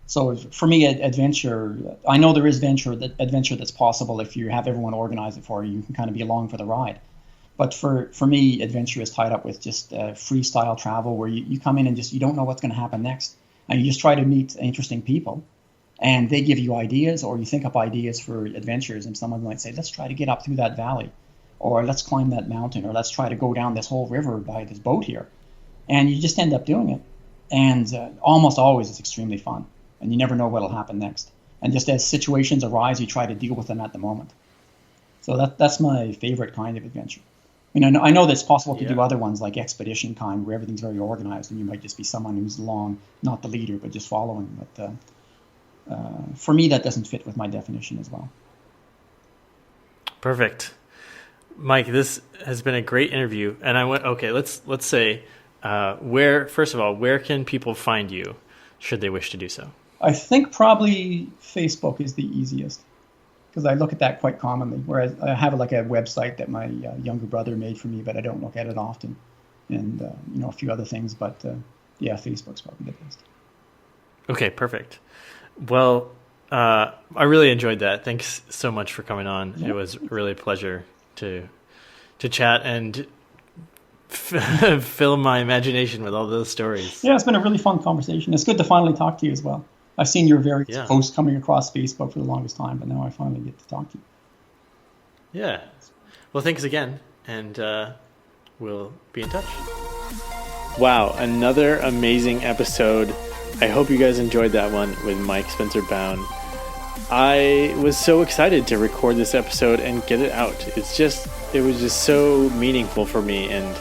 So for me, adventure, I know there is adventure that's possible if you have everyone organize it for you. You can kind of be along for the ride. But for me, adventure is tied up with just freestyle travel, where you come in and you don't know what's going to happen next. And you just try to meet interesting people, and they give you ideas, or you think up ideas for adventures. And someone might say, let's try to get up through that valley, or let's climb that mountain, or let's try to go down this whole river by this boat here. And you just end up doing it. And almost always it's extremely fun. And you never know what will happen next. And just as situations arise, you try to deal with them at the moment. So that's my favorite kind of adventure. I know that it's possible to do other ones like expedition kind, where everything's very organized, and you might just be someone who's along, not the leader, but just following. But for me, that doesn't fit with my definition as well. Perfect. Mike, this has been a great interview. And let's say, first of all, where can people find you should they wish to do so? I think probably Facebook is the easiest, because I look at that quite commonly, whereas I have like a website that my younger brother made for me, but I don't look at it often, and a few other things. But Facebook's probably the best. Okay, perfect. Well, I really enjoyed that. Thanks so much for coming on. Yeah. It was really a pleasure to chat and fill my imagination with all those stories. Yeah, it's been a really fun conversation. It's good to finally talk to you as well. I've seen your various posts coming across Facebook for the longest time, but now I finally get to talk to you. Yeah. Well, thanks again, and we'll be in touch. Wow, another amazing episode. I hope you guys enjoyed that one with Mike Spencer Bown. I was so excited to record this episode and get it out. It was just so meaningful for me, and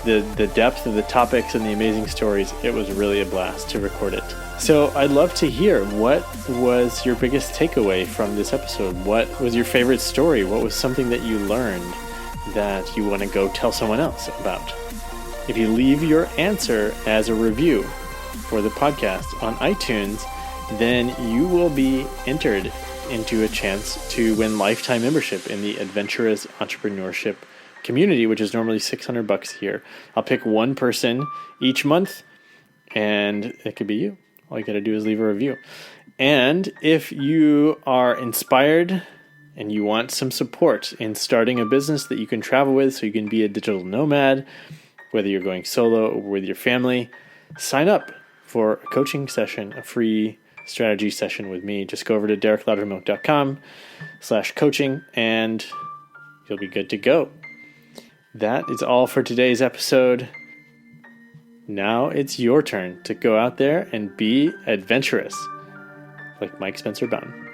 the depth of the topics and the amazing stories, it was really a blast to record it. So I'd love to hear, what was your biggest takeaway from this episode? What was your favorite story? What was something that you learned that you want to go tell someone else about? If you leave your answer as a review for the podcast on iTunes, then you will be entered into a chance to win lifetime membership in the Adventurous Entrepreneurship community, which is normally $600 here. I'll pick one person each month, and it could be you. All you got to do is leave a review. And if you are inspired and you want some support in starting a business that you can travel with so you can be a digital nomad, whether you're going solo or with your family, sign up for a coaching session, a free strategy session with me. Just go over to derekloudermilk.com/coaching and you'll be good to go. That is all for today's episode. Now it's your turn to go out there and be adventurous, like Mike Spencer Bown.